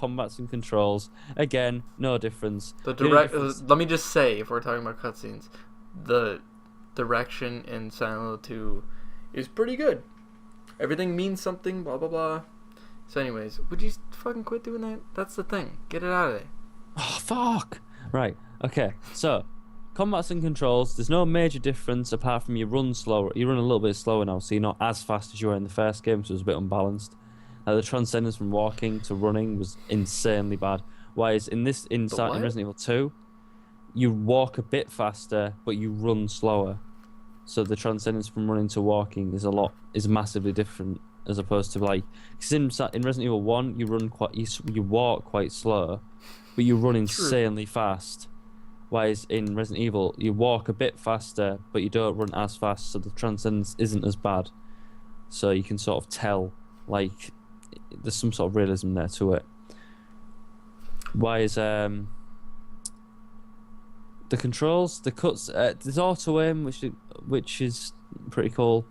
combats and controls. Again, no difference. The The only direct. difference- Let me just say, if we're talking about cutscenes, the direction in Silent Hill 2 is pretty good. Everything means something. Blah blah blah. So, anyways, would you fucking quit doing that? That's the thing. Get it out of there. Oh, fuck. Right. Okay. So, combats and controls. There's no major difference apart from you run slower. You run a little bit slower now, so you're not as fast as you were in the first game, so it's a bit unbalanced. The transcendence from walking to running was insanely bad. Whereas in what? Resident Evil 2, you walk a bit faster, but you run slower. So the transcendence from running to walking is massively different as opposed to like, because in Resident Evil 1 you walk quite slow, but you run insanely fast. Whereas in Resident Evil you walk a bit faster, but you don't run as fast, so the transcendence isn't as bad. So you can sort of tell like there's some sort of realism there to it. Whereas the controls, the cuts, there's auto aim, which is pretty cool,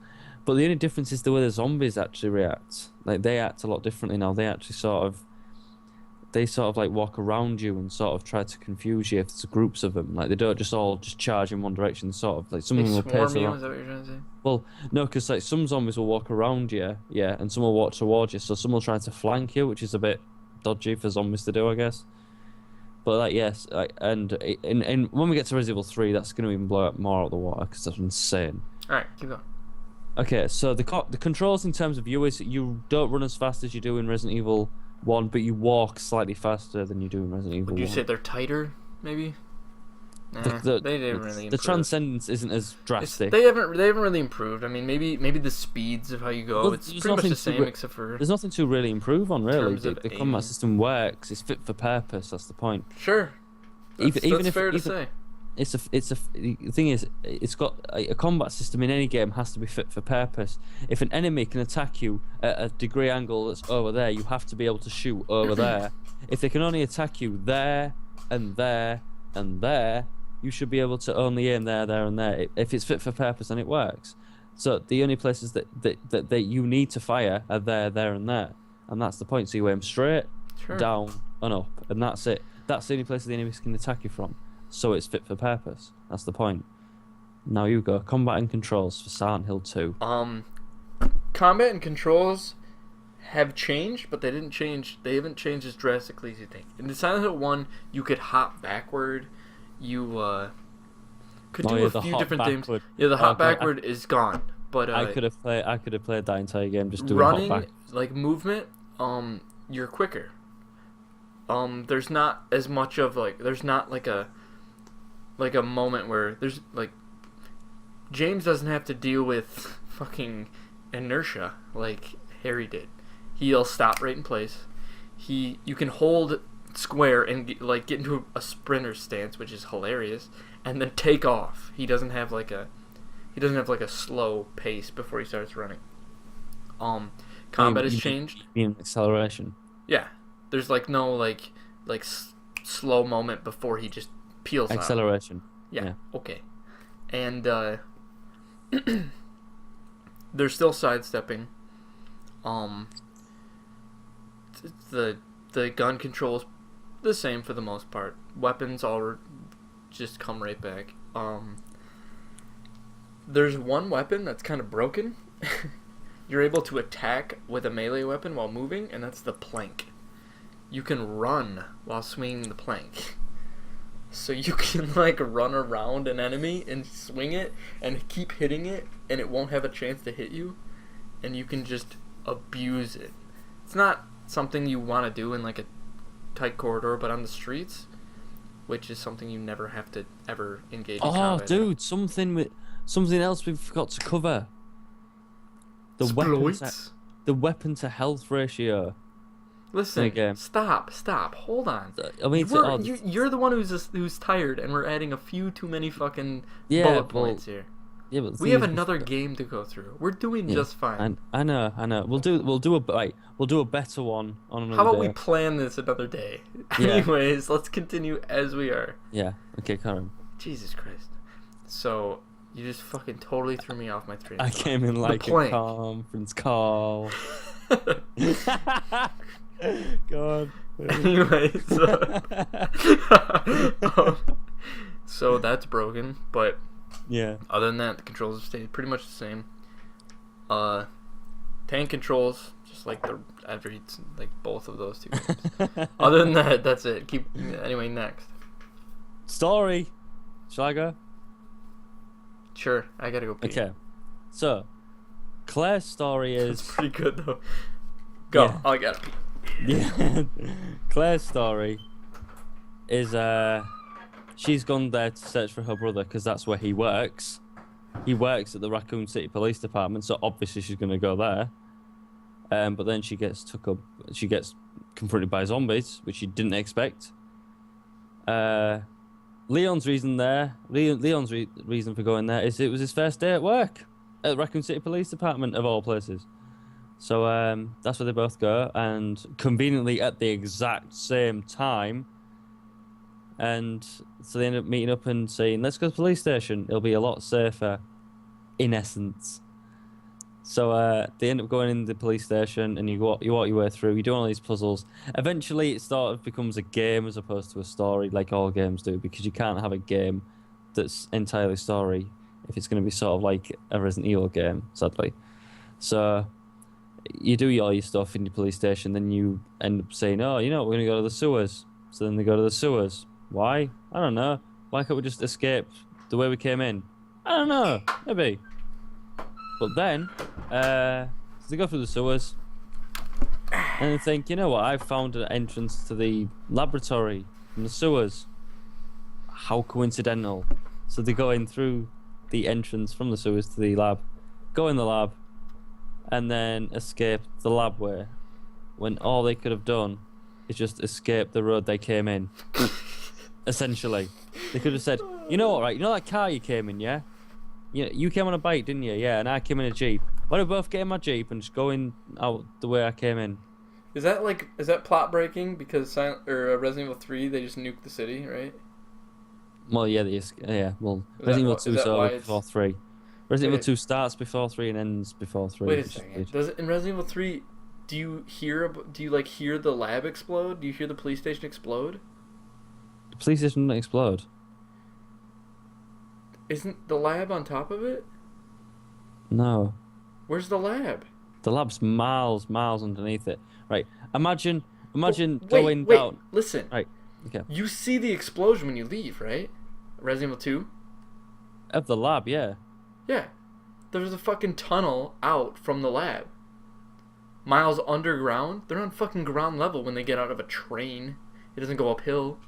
but the only difference is the way the zombies actually react. Like they act a lot differently now. They actually sort of like walk around you and sort of try to confuse you if there's groups of them. Like they don't just all just charge in one direction. Sort of like some They of them will pace swarm you. around. Is that what you're trying to say? Well, no, because like some zombies will walk around you, yeah, and some will walk towards you. So some will try to flank you, which is a bit dodgy for zombies to do, I guess. But like yes, and when we get to Resident Evil 3, that's going to even blow it more out of the water because that's insane. All right, keep going. Okay, so the controls in terms of you is you don't run as fast as you do in Resident Evil 1, but you walk slightly faster than you do in Resident Evil Would you 1. say they're tighter, maybe? Nah, The they didn't really the improve. transcendence isn't as drastic. They haven't really improved. I mean, maybe the speeds of how you go. Well, It's there's pretty much nothing the to same re- except for There's nothing to really improve on, really. terms of The aiming. combat system works. It's fit for purpose. That's the point. sure. Even That's if fair to say. The thing is, it's got a combat system in any game has to be fit for purpose. If an enemy can attack you at a degree angle that's over there, you have to be able to shoot over there. If they can only attack you there and there and there, you should be able to only aim there, there, and there. If it's fit for purpose and it works. So the only places that you need to fire are there, there, and there, and that's the point. So you aim straight, Sure. down, and up, and that's it. That's the only place the enemies can attack you from. So it's fit for purpose. That's the point. Now you go. Combat and controls for Silent Hill 2. Combat and controls have changed, but they didn't change. They haven't changed as drastically as you think. In the Silent Hill 1, you could hop backward. You could do a the few hop different things. backward. Yeah, the hop Okay, backward is gone. But I could have played that entire game just doing hop running, back. like movement, you're quicker. There's not as much of there's not like a moment where there's like James doesn't have to deal with fucking inertia like Harry did. He'll stop right in place. You can hold square and get into a sprinter stance, which is hilarious, and then take off. He doesn't have like a slow pace before he starts running. Combat has changed. You mean acceleration? Yeah, there's no slow moment before he just peels out. Acceleration. Yeah. Okay. And they're still sidestepping. The gun controls the same for the most part. Weapons all just come right back. There's one weapon that's kind of broken. You're able to attack with a melee weapon while moving, and that's the plank. You can run while swinging the plank. So you can run around an enemy and swing it and keep hitting it, and it won't have a chance to hit you, and you can just abuse it. It's not something you want to do in a tight corridor, but on the streets, which is something you never have to ever engage in combat. Dude, something else we forgot to cover. The weapon to health ratio. Listen, stop, hold on. I mean, you're the one who's tired, and we're adding a few too many fucking bullet points here. Yeah, but we have another game to go through. We're doing just fine. I know. We'll do a better one on another How about day. we plan this another day? Yeah. Anyways, let's continue as we are. Yeah. Okay, Karen. Jesus Christ. So you just fucking totally threw me off my train of I thought. came in like a plank. conference call. Go on. Anyway, so that's broken, but Yeah. other than that, the controls have stayed pretty much the same. Tank controls, just like both of those two games. Other than that, that's it. Anyway, next. Story. Shall I go? Sure, I gotta go pee. Okay. So, Claire's story It's is. pretty good though. Go. Yeah. I gotta pee. Yeah. Claire's story is she's gone there to search for her brother because that's where he works. He works at the Raccoon City Police Department, so obviously she's going to go there. But then she gets confronted by zombies, which she didn't expect. Leon's reason for going there is it was his first day at work at Raccoon City Police Department, of all places. So that's where they both go, and conveniently at the exact same time. And so they end up meeting up and saying, "Let's go to the police station. It'll be a lot safer," in essence. So they end up going in the police station, and you walk your way through. You do all these puzzles. Eventually, it sort of becomes a game as opposed to a story, like all games do, because you can't have a game that's entirely story if it's going to be sort of like a Resident Evil game, sadly. So you do all your stuff in your police station, then you end up saying, "Oh, we're going to go to the sewers." So then they go to the sewers. Why? I don't know. Why can't we just escape the way we came in? I don't know. Maybe. But then, so they go through the sewers, and they think, you know what? I've found an entrance to the laboratory from the sewers. How coincidental. So they go in through the entrance from the sewers to the lab, go in the lab, and then escape the lab way, when all they could have done is just escape the road they came in. Essentially, they could have said, "You know what, right? You know that car you came in, yeah? You came on a bike, didn't you? Yeah, and I came in a Jeep. Why don't we both get in my Jeep and just go in out the way I came in?" Is that plot breaking because Resident Evil 3 they just nuked the city, right? Well, yeah, Well, Is Resident Evil that 2 why started it's- before 3. Resident Wait. Evil 2 starts before 3 and ends before 3. Wait a which is second. good. In Resident Evil 3, do you hear the lab explode? Do you hear the police station explode? The police station didn't explode. Isn't the lab on top of it? No. Where's the lab? The lab's miles underneath it. Right. Imagine Wait, going wait, down. listen. Right. Okay. You see the explosion when you leave, right? Resident Evil 2? Of the lab, yeah. Yeah. There's a fucking tunnel out from the lab. Miles underground. They're on fucking ground level when they get out of a train. It doesn't go uphill.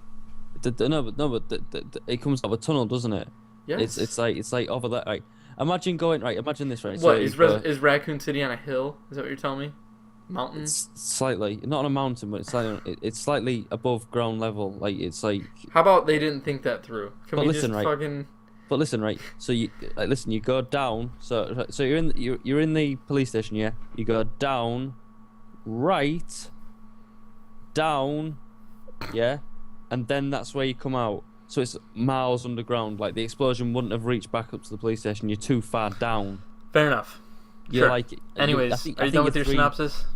No, but it comes out of a tunnel, doesn't it? Yes. It's like over that. Right. Imagine going. Right. Imagine this. Right. What, So is Raccoon City on a hill? Is that what you're telling me? Mountain? It's slightly, not on a mountain, but it's slightly above ground level. Like it's like. How about they didn't think that through? Can But we listen, just right. fucking... But listen, right. So you listen. You go down. So you're in the police station. Yeah. You go down, right, down, yeah, and then that's where you come out. So it's miles underground. Like the explosion wouldn't have reached back up to the police station. You're too far down. Fair enough. You're Sure. like. Anyways, are you done with your synopsis?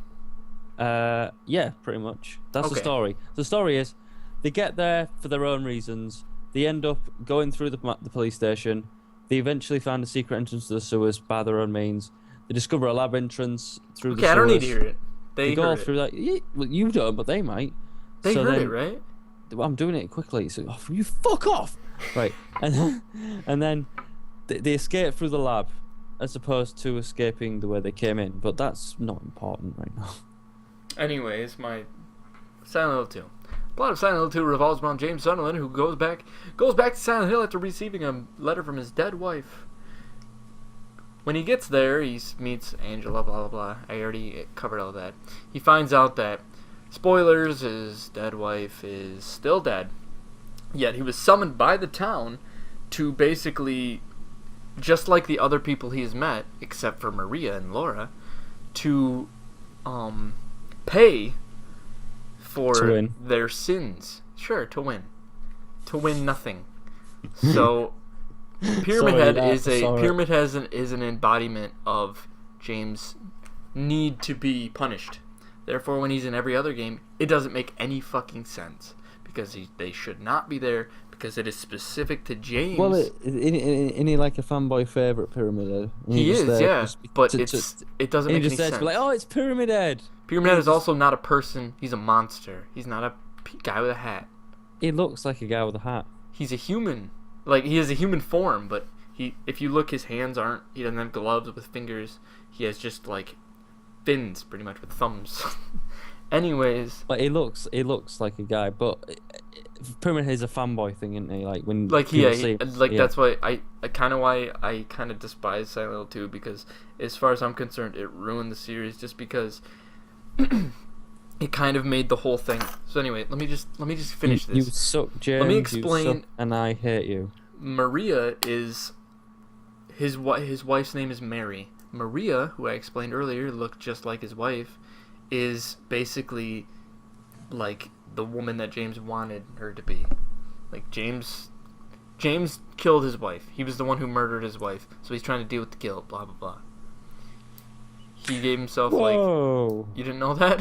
Yeah, pretty much. That's the Okay. story. The story is, they get there for their own reasons. They end up going through the police station. They eventually find a secret entrance to the sewers by their own means. They discover a lab entrance through the Okay, sewers. I don't need to hear it. They They go heard through it. that. Yeah, well, you don't, but they might. They So heard then- it, right? Well, I'm doing it quickly. So you fuck off, right? And then they escape through the lab, as opposed to escaping the way they came in. But that's not important right now. Anyways, my Silent Hill 2. Plot of Silent Hill 2 revolves around James Sunderland, who goes back to Silent Hill after receiving a letter from his dead wife. When he gets there, he meets Angela, blah, blah, blah. I already covered all that. He finds out that, spoilers, his dead wife is still dead. Yet he was summoned by the town to basically, just like the other people he's met, except for Maria and Laura, to pay for To win. their sins. Sure, to win. To win nothing. So Pyramid Sorry, Head that's Pyramid Head is an embodiment of James' need to be punished Therefore, when he's in every other game, it doesn't make any fucking sense because they should not be there because it is specific to James. Well, isn't he like a fanboy favorite Pyramid Head? And he just is, there yeah, just but to- it doesn't and make he any just there to sense. be like, oh, it's Pyramid Head. Pyramid Head is also not a person. He's a monster. He's not a guy with a hat. He looks like a guy with a hat. He's a human. Like, he has a human form, but if you look, his hands aren't. He doesn't have gloves with fingers. He has just like fins, pretty much, with thumbs. Anyways, Like he looks like a guy, but Pyramid Head's a fanboy thing, isn't he? Like when like people yeah, see, yeah. that's why I kind of despise Silent Hill 2 because as far as I'm concerned, it ruined the series just because it kind of made the whole thing. So anyway, let me just finish You this. suck, James. Let me you explain- suck, and I hate you. Maria is his wife's name is Mary. Maria, who I explained earlier, looked just like his wife, is basically like the woman that James wanted her to be. Like James killed his wife. He was the one who murdered his wife, so he's trying to deal with the guilt. Blah blah blah. He gave himself Whoa. you didn't know that?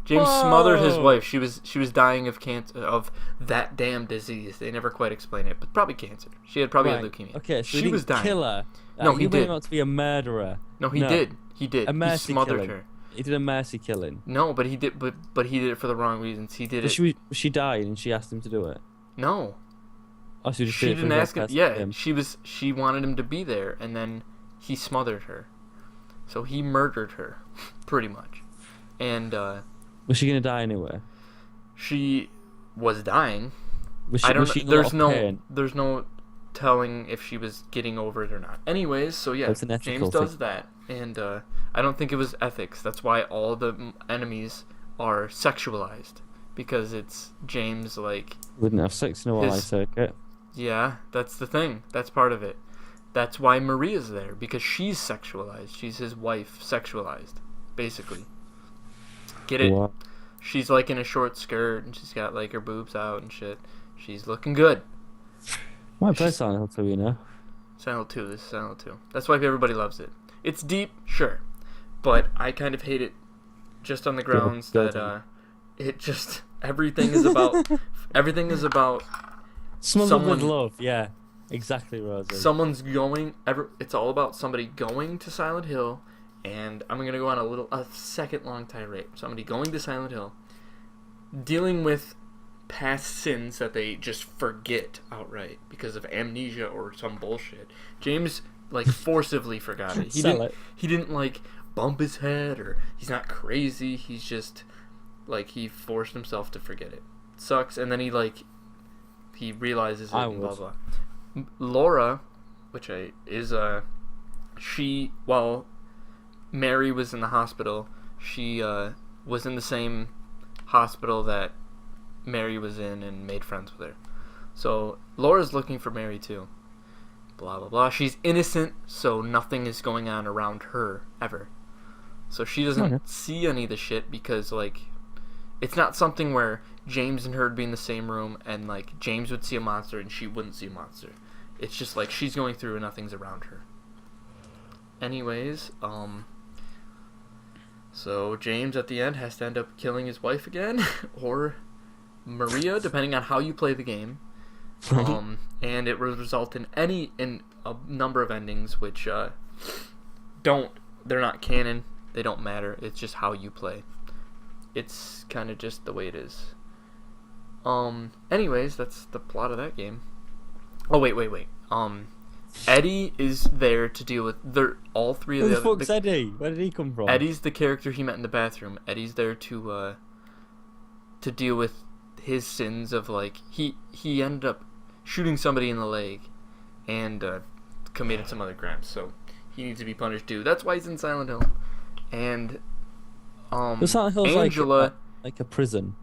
James smothered his wife. She was dying of cancer, of that damn disease. They never quite explain it, but probably cancer. She had probably had leukemia. Okay, so she he didn't was dying. kill her. No, he you made did. him out to be a murderer. No, he did. He did. A He mercy smothered killing. her. He did a mercy killing. No, but he did. But he did it for the wrong reasons. He did But it. she died, and she asked him to do it. No, Oh, so he just she did it for didn't his ask him. best Yeah, him. she wanted him to be there, and then he smothered her. So he murdered her, pretty much. And Was she gonna die anyway? she was dying. Was she? I don't Was know. she in a lot of pain? There's no telling if she was getting over it or not. Anyways, so yeah, That's an ethical James does thing. that, and I don't think it was ethics. That's why all the enemies are sexualized because it's James. Like, Wouldn't have sex in a while, I His- take it. yeah, that's the thing. That's part of it. That's why Maria's there because she's sexualized. She's his wife, sexualized, basically. Get it? What? She's like in a short skirt and she's got like her boobs out and shit. She's looking good. Might play Silent Hill 2, you know. Silent 2, this is Silent 2. That's why everybody loves it. It's deep, sure. But I kind of hate it just on the grounds Good. that it just everything is about Smothered with Someone- love, yeah. Exactly, Rosie. someone's going it's all about somebody going to Silent Hill, and I'm going to go on a second long tirade. Somebody going to Silent Hill, dealing with past sins that they just forget outright because of amnesia or some bullshit. James like forcibly forgot it. He didn't like bump his head or he's not crazy. He's just like he forced himself to forget it. Sucks. And then he realizes it and blah blah. Laura, which while Mary was in the hospital, she was in the same hospital that Mary was in and made friends with her. So Laura's looking for Mary too. Blah blah blah. She's innocent, so nothing is going on around her ever. So she doesn't Okay. see any of the shit because like it's not something where James and her would be in the same room and like James would see a monster and she wouldn't see a monster. It's just like she's going through and nothing's around her. Anyways, so James at the end has to end up killing his wife again, or Maria, depending on how you play the game. And it will result in a number of endings which they're not canon, they don't matter, it's just how you play. It's kind of just the way it is. Anyways, that's the plot of that game. Oh, wait. Eddie is there to deal with all three of Who the the other... fuck's Eddie? Where did he come from? Eddie's the character he met in the bathroom. Eddie's there to deal with his sins of, like... He ended up shooting somebody in the leg and committed some other crimes, so he needs to be punished too. That's why he's in Silent Hill. And The Silent Hill's Angela... like a prison.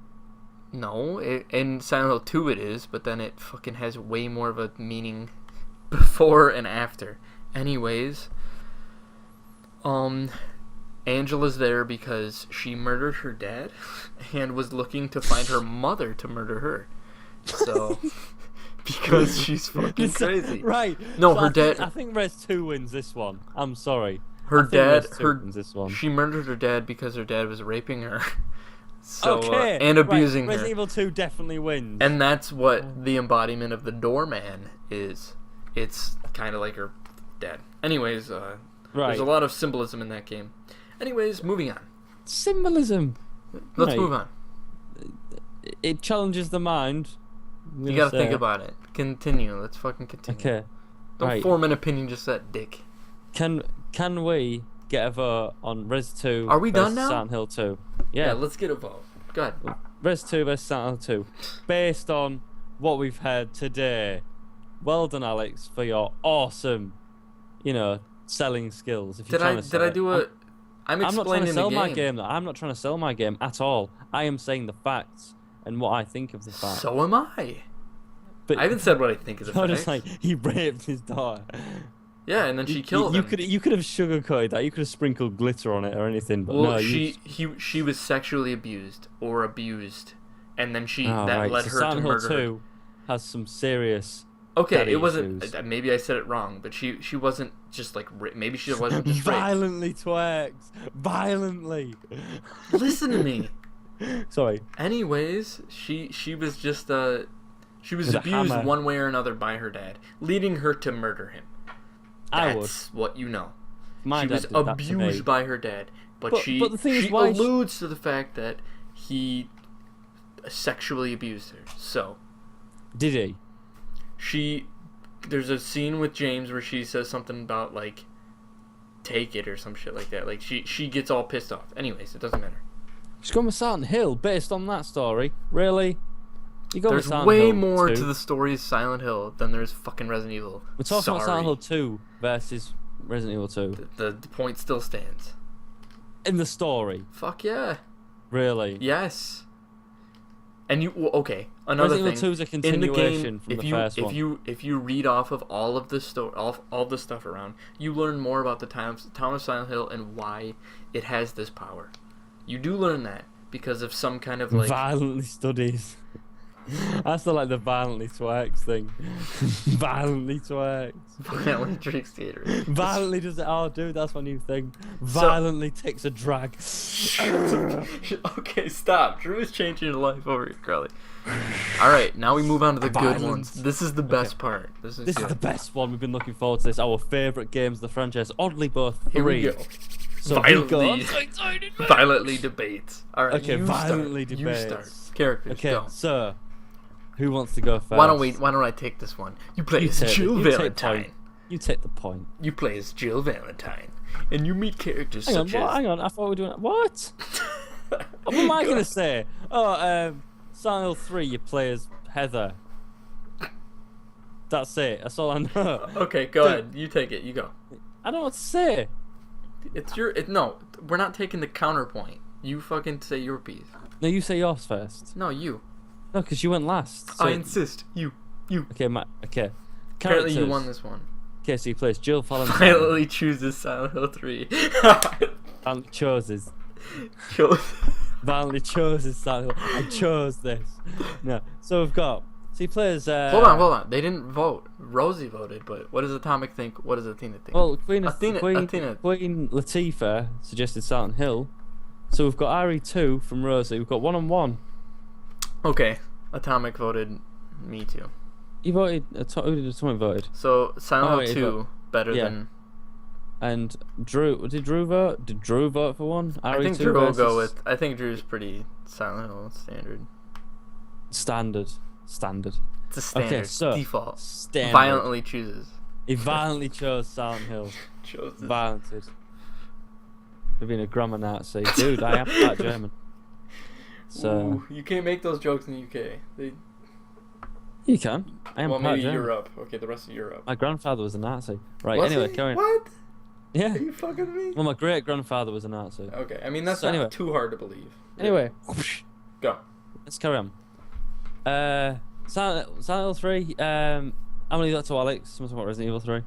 No, in Silent Hill 2 it is, but then it fucking has way more of a meaning before and after. Anyways, Angela's there because she murdered her dad and was looking to find her mother to murder her. So, because she's fucking crazy. Right. No, But her I think- dad... I think Res 2 wins this one. I'm sorry. Her I think dad, Res 2 wins this one. she murdered her dad because her dad was raping her. So, Okay, and abusing right. her. Resident Evil 2 definitely wins. And that's what the embodiment of the doorman is. It's kind of like her dad. Anyways, there's a lot of symbolism in that game. Anyways, moving on. Symbolism. Let's Right. move on. It challenges the mind. You gotta think about it. Continue. Let's fucking continue. Okay. Don't Right. form an opinion just that dick. Can we get a vote on Res 2? Are we done versus now? Silent Hill 2? Yeah, Yeah. let's get a vote. Go ahead. Res 2 versus Silent Hill 2. Based on what we've heard today. Well done, Alex, for your awesome, selling skills. If you're trying to sell it. I'm I'm not trying explaining to sell the my game. game. I'm not trying to sell my game at all. I am saying the facts and what I think of the facts. So am I. But I haven't said what I think of the you're facts. just like, he raped his daughter. Yeah, and then she killed you him. You could have sugarcoated that. You could have sprinkled glitter on it or anything. But Well, no, she was sexually abused, and then Oh, that right. led So her Silent to Hill murder her. 2 has some serious. Okay, daddy it wasn't. issues. Maybe I said it wrong, but she wasn't just like. Maybe she wasn't just raped. Violently twerks. Violently. Listen to me. Sorry. Anyways, she was just she was With a abused hammer. one way or another by her dad, leading her to murder him. I would. That's what you know. My She dad was did that to abused me. by her dad, but But the thing is, she why alludes to the fact that he sexually abused her. So Did he? there's a scene with James where she says something about like take it or some shit like that. Like she gets all pissed off. Anyways, it doesn't matter. She's going with Silent Hill based on that story. Really? You go There's with Silent way Hill more 2. to the story of Silent Hill than there's fucking Resident Evil. We're talking Sorry. about Silent Hill 2 versus Resident Evil 2. The point still stands. In the story. Fuck yeah. Really? Yes. And okay, another Resident Evil thing. 2 is a In the continuation game, from if the you first if one. you read off of all of the all the stuff around, you learn more about the town of Silent Hill and why it has this power. You do learn that because of some kind of like Violently studies. I still like the violently twerks thing. Violently twerks. violent trick skater. Violently does it. Oh, dude, that's my new thing. Violently takes a drag. Okay, stop. Drew is changing your life over here, Carly. All right, now we move on to the good Violence. ones. This is the best part. This is This good. is the best one. We've been looking forward to this. Our favourite games of the franchise. Oddly, both Here we three. go. So we go. Violently, I'm so excited, man. violently debates. All right, Okay, you violently start. debates. You start. Characters. Okay, Go. so who wants to go first? Why don't I take this one? You play You as take it. Jill You take Valentine. point. You take the point. You play as Jill Valentine, and you meet characters Hang on, such what? as. Hang on. I thought we were doing what? What am I gonna say? Oh, Silent Hill 3. You play as Heather. That's it. That's all I know. Okay, go Dude. ahead. You take it. You go. I don't know what to say. It's your. No, we're not taking the counterpoint. You fucking say your piece. No, you say yours first. No, you. No, because you went last. So I insist. You. Okay, okay. Apparently, you Characters. won this one. Okay, so you play as Jill Valentine. Finally chooses Silent Hill 3. And chooses. Chose. Violently chose Silent Hill. I chose this. No. So we've got. So he plays. Hold on. They didn't vote. Rosie voted, but what does Atomic think? What does Athena think? Well, Queen Athena- Latifah suggested Silent Hill. So we've got RE2 from Rosie. We've got 1-on-1. Okay. Atomic voted me too. You voted. Who did Atomic voted? So Silent wait, Hill 2 better yeah. than. And Drew. Did Drew vote? Did Drew vote for one? RE2 I think Drew will go versus with. I think Drew's pretty Silent Hill standard. Standard. It's a standard. so Default. Standard. Violently chooses. He violently chose Silent Hill. Chose this. Violented. For being a grammar Nazi. Dude, I am part German. So. Ooh, you can't make those jokes in the UK. You can. I am Well, part maybe German. Europe. Okay, the rest of Europe. My grandfather was a Nazi. Right, Was anyway, he? carry on. What? Yeah. Are you fucking with me? Well, my great grandfather was a Nazi. Okay, I mean that's So not anyway. too hard to believe. Anyway, Go. let's carry on. Silent Hill 3. I'm gonna leave that to Alex. I'm talking about Resident Evil 3.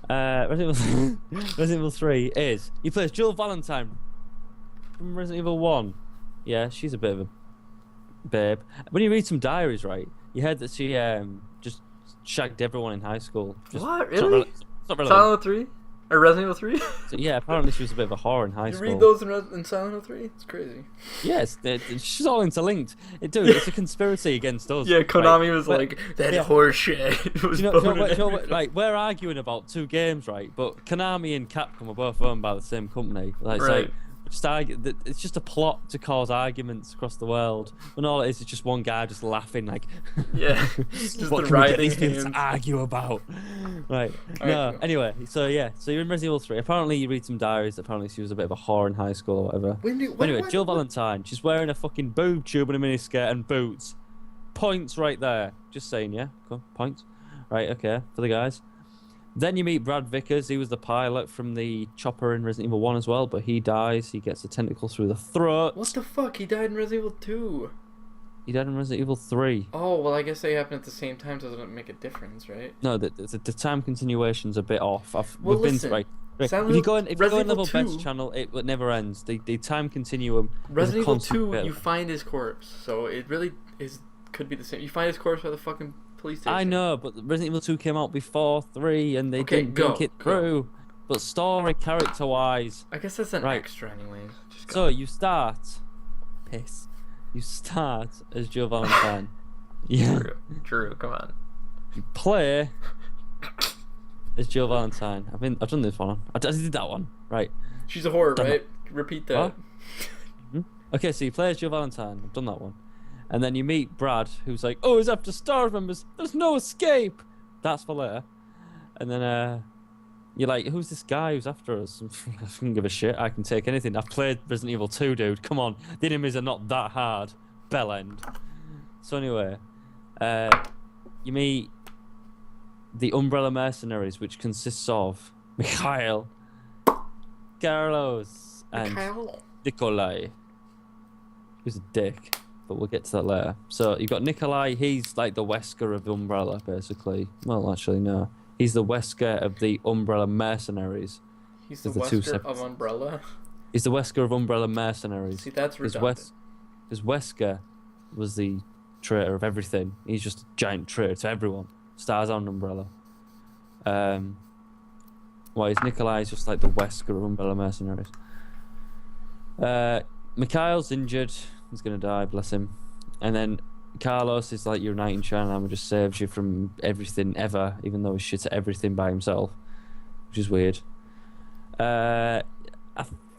Resident Evil 3 is you play as Jill Valentine from Resident Evil 1. Yeah, she's a bit of a babe. When you read some diaries, right, you heard that she just shagged everyone in high school. Just, What? it's not Really? it's not relevant. Silent Hill 3? Or Resident Evil 3? So, yeah, apparently she was a bit of a whore in high You school. read those in Silent Hill 3? It's crazy. Yes, she's all interlinked. Dude, it's a conspiracy against us. Yeah, Konami right? was like, that yeah. horseshit. Was like, we're arguing about 2 games, right? But Konami and Capcom are both owned by the same company. Like, Right. it's just a plot to cause arguments across the world. When all it is just one guy just laughing, like, Yeah, just what the can we get writing these people hands. to argue about? Right. All No. right. Anyway, so you're in Resident Evil 3. Apparently, you read some diaries. Apparently, she was a bit of a whore in high school or whatever. Anyway, Jill Valentine. She's wearing a fucking boob tube and a miniskirt and boots. Points right there. Just saying, yeah. Cool. Points. Right. Okay. For the guys. Then you meet Brad Vickers. He was the pilot from the chopper in Resident Evil 1 as well, but he dies. He gets a tentacle through the throat. What the fuck? He died in Resident Evil 2. He died in Resident Evil 3. Oh, well, I guess they happen at the same time, so it doesn't make a difference, right? No, the time continuation's a bit off. Well, we've been listen, right. Silent If you go on Resident Level Evil 2 Best channel, it never ends. The time continuum. is a Resident Evil constant 2, bit. you find his corpse, so it really could be the same. You find his corpse by the fucking police station. I know, but Resident Evil 2 came out before 3, and they Okay, didn't go, make it go. through. But story, character-wise, I guess that's an Right. extra, anyways. Just go. so you start. Piss. You start as Jill Valentine. Yeah. True, come on. You play as Jill Valentine. I've done this one. I did that one. Right. She's a horror, Done right? Repeat that. What? Okay, so you play as Jill Valentine. I've done that one. And then you meet Brad, who's like, oh, it's after Star members. There's no escape. That's for later. And then you're like, who's this guy who's after us? I don't give a shit. I can take anything. I've played Resident Evil 2, dude. Come on. The enemies are not that hard. Bell end. So anyway, you meet the Umbrella Mercenaries, which consists of Mikhail, Carlos, and Nikolai. Who's a dick, but we'll get to that later. So you've got Nikolai, he's like the Wesker of Umbrella, basically. Well, actually, no. He's the Wesker of the Umbrella Mercenaries. He's the There's the two Wesker of separate- Umbrella. He's the Wesker of Umbrella Mercenaries. See, that's Because redundant. Wesker was the traitor of everything. He's just a giant traitor to everyone. Stars on Umbrella. Whereas Nikolai is just like the Wesker of Umbrella Mercenaries. Mikhail's injured. He's going to die, bless him. And then Carlos is like your knight in shining armor, just saves you from everything ever, even though he's shit at everything by himself, which is weird. I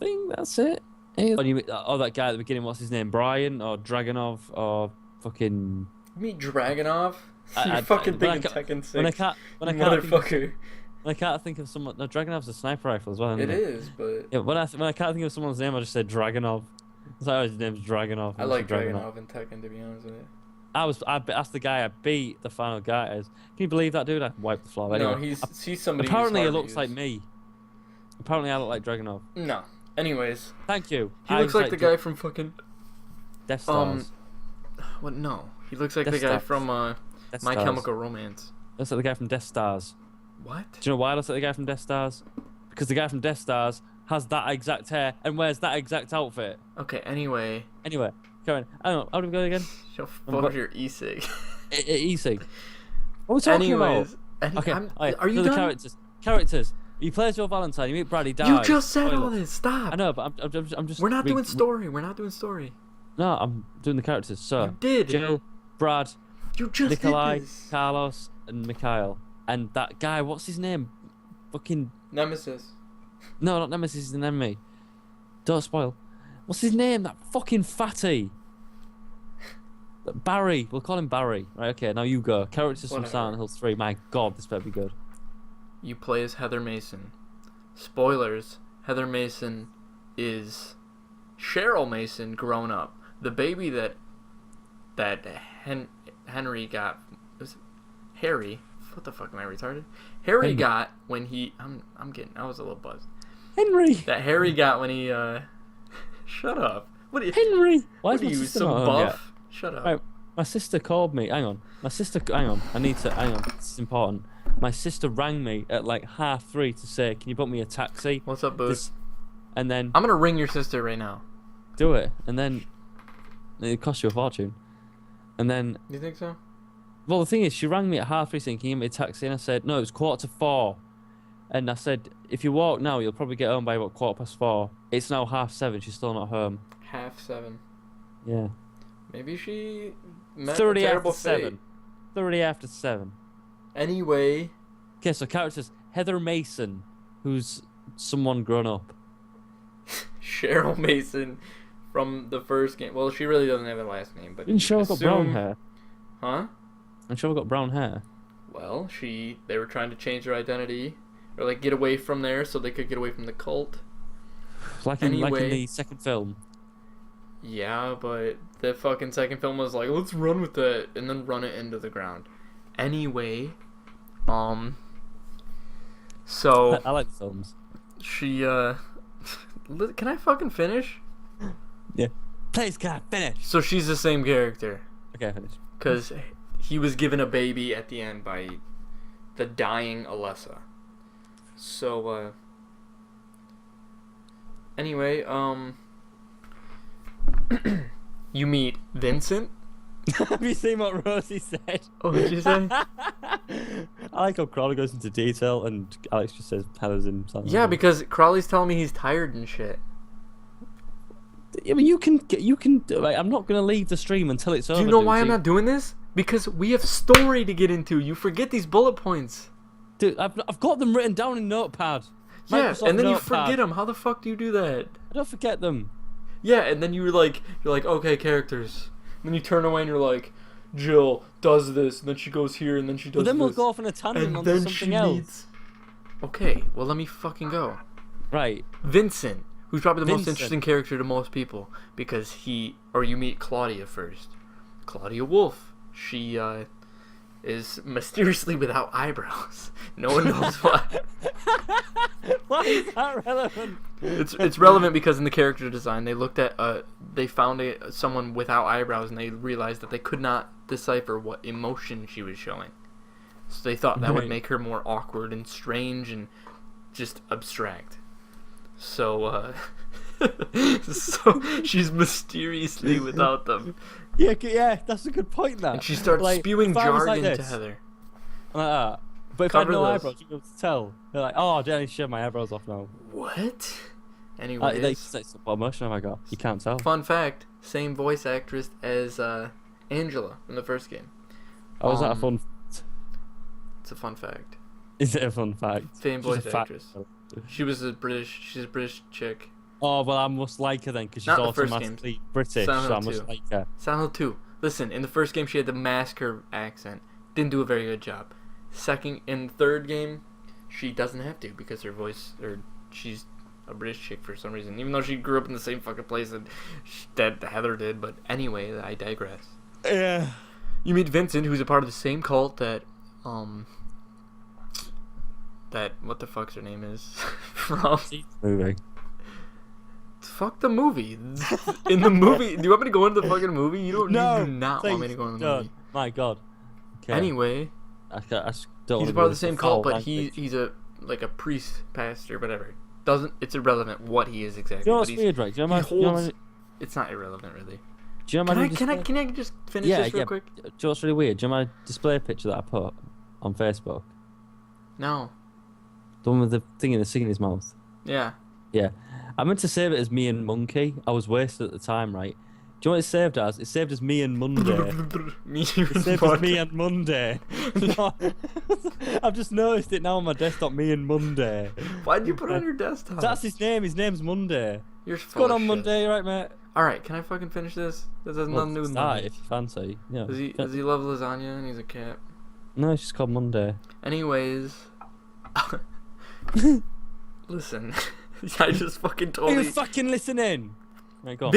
think that's it. Oh, that guy at the beginning, what's his name? Brian or Dragonov or fucking... You mean Dragonov? I- You're I- fucking when I thinking ca- Tekken 6. When I can't think of, Motherfucker. when I can't think of someone... No, Dragonov's a sniper rifle as well, isn't It is, but Yeah, when I can't think of someone's name, I just said Dragonov. It's like, oh, his name's Dragonov. I like Dragonov and Tekken, to be honest with you. That's the guy I beat the final guy as. Can you believe that, dude? I wiped the floor. No, Anyway, he's somebody who's apparently he hard to looks like use. me. Apparently I look like Dragonov. No. Anyways, Thank you. he looks like the guy from fucking... Death Stars. What? No. He looks like Death the guy Stars. from Death My Stars. Chemical Romance. Looks like the guy from Death Stars. What? Do you know why I looks like the guy from Death Stars? Because the guy from Death Stars has that exact hair and wears that exact outfit. Okay, anyway. Anyway, Karen, I don't know. How do we go again? Shut fuck your e-cig. E-Sig. What are we talking Anyways. about? Okay, Are you the done? Characters. You play as Joe Valentine. You meet Brad. He dies. You just said Spoiler. all this. Stop. I know, but I'm just. We're not doing story. We're not doing story. No, I'm doing the characters. So You did. Jill, Brad, You just Nikolai, did this. Carlos, and Mikhail, and that guy. What's his name? Fucking Nemesis. no, not Nemesis. He's an enemy. Don't spoil. What's his name? That fucking fatty. Barry. We'll call him Barry. Right. Okay. Now you go. Characters from Whatever. Silent Hill 3. My God, this better be good. You play as Heather Mason. Spoilers. Heather Mason is Cheryl Mason grown up. The baby that Henry got was Harry. What the fuck am I retarded? Harry Henry. got when he I was a little buzzed. Henry. That Harry got when he shut up. What are you Henry. Why What is are my you, sister some not home yet? buff? Shut up. Right, my sister called me. Hang on. Hang on. I need to. Hang on. This is important. My sister rang me at like 3:30 to say, "Can you book me a taxi?" What's up, Boots? And then I'm gonna ring your sister right now. do it. And then it cost you a fortune. And then, You think so? well, the thing is, she rang me at 3:30 saying, "Can you get me a taxi?" And I said, "No, it was 3:45." And I said, if you walk now, you'll probably get home by about 4:15. It's now 7:30. She's still not home. 7:30. Yeah. Maybe she met a 30 terrible after fate. 7. 30 after 7. Anyway, Okay, so characters Heather Mason, who's someone grown up. Cheryl Mason from the first game. Well, she really doesn't have a last name, but Didn't Cheryl got brown assume- hair? Huh? And Cheryl got brown hair. Well, they were trying to change her identity or like get away from there so they could get away from the cult. Like in Anyway. the second film. Yeah, but the fucking second film was like, let's run with it and then run it into the ground. Anyway, so I like the films. she can I fucking finish? Yeah. Please, can I finish? So she's the same character Okay, finish. because he was given a baby at the end by the dying Alessa. So anyway, you meet Vincent. Have you seen what Rosie said? Oh, what did you say? I like how Crawley goes into detail and Alex just says Heather's in something. Yeah, because Crawley's telling me he's tired and shit. Yeah, but you can. Like, I'm not gonna leave the stream until it's over. Do you know why dude. I'm not doing this? Because we have story to get into. You forget these bullet points. Dude, I've got them written down in Notepad. Yeah, Microsoft and then you Notepad. forget them. How the fuck do you do that? I don't forget them. Yeah, and then you're like, okay, characters. And then you turn away and you're like, Jill does this, and then she goes here, and then she does But then we'll this, go off on a tangent and onto then something she else. meets. Okay, well let me fucking go. Right. Vincent, who's probably the most Vincent. interesting character to most people because you meet Claudia first. Claudia Wolf. She is mysteriously without eyebrows. No one knows why. Why is that relevant? It's relevant because in the character design they found someone without eyebrows and they realized that they could not decipher what emotion she was showing. So they thought that would Right. make her more awkward and strange and just abstract. So so she's mysteriously without them. Yeah, that's a good point. That. And she starts Like, spewing if I was jargon like to this, Heather. Like that. But if I had Cover no this. eyebrows, you'd be able to tell. They're like, oh, I need to shave my eyebrows off now. What? Like, Anyways, what emotion have I got? You can't tell. fun fact, same voice actress as Angela from the first game. Oh, is that a Um, fun? It's a fun fact. Is it a fun fact? Same Just a voice fact. actress. She's a British chick. Oh, well, I must like her then, because she's Not the first automatically British, Silent so I Hill must 2. like her. Silent Hill 2. Listen, in the first game she had to mask her accent. Didn't do a very good job. In the third game, she doesn't have to because she's a British chick for some reason. Even though she grew up in the same fucking place that Heather did. But anyway, I digress. Yeah. You meet Vincent, who's a part of the same cult that what the fuck's her name is from. Movie. Fuck the movie. In the movie, do you want me to go into the fucking movie? You do not want me to go into the don't. movie. My God. Okay. Anyway, I just don't he's wanna a part go of the into same foul cult, but language. he's a priest, pastor, whatever. It's irrelevant what he is exactly. Do you know but what's weird, right? Do you know he my, do you know holds. my, It's not irrelevant, really. do you know my new Can I display- just finish Yeah, this real yeah. quick? Do you know what's really weird? Do you know my display picture that I put on Facebook? No. The one with the thing in the thing in his mouth. Yeah. Yeah. I meant to save it as me and Monkey. I was wasted at the time, right? Do you know what it saved as? It saved as me and Monday. Me It saved as me and Monday. I've just noticed it now on my desktop, me and Monday. Why'd you put it on your desktop? That's his name. His name's Monday. You're What's going on, Monday? You right, mate? All right, can I fucking finish this? This has Well, nothing to do with start money. if you fancy. Yeah. Does he love lasagna and he's a cat? No, it's just called Monday. Anyways, listen, I just fucking Are totally. you fucking listening? Right, go on.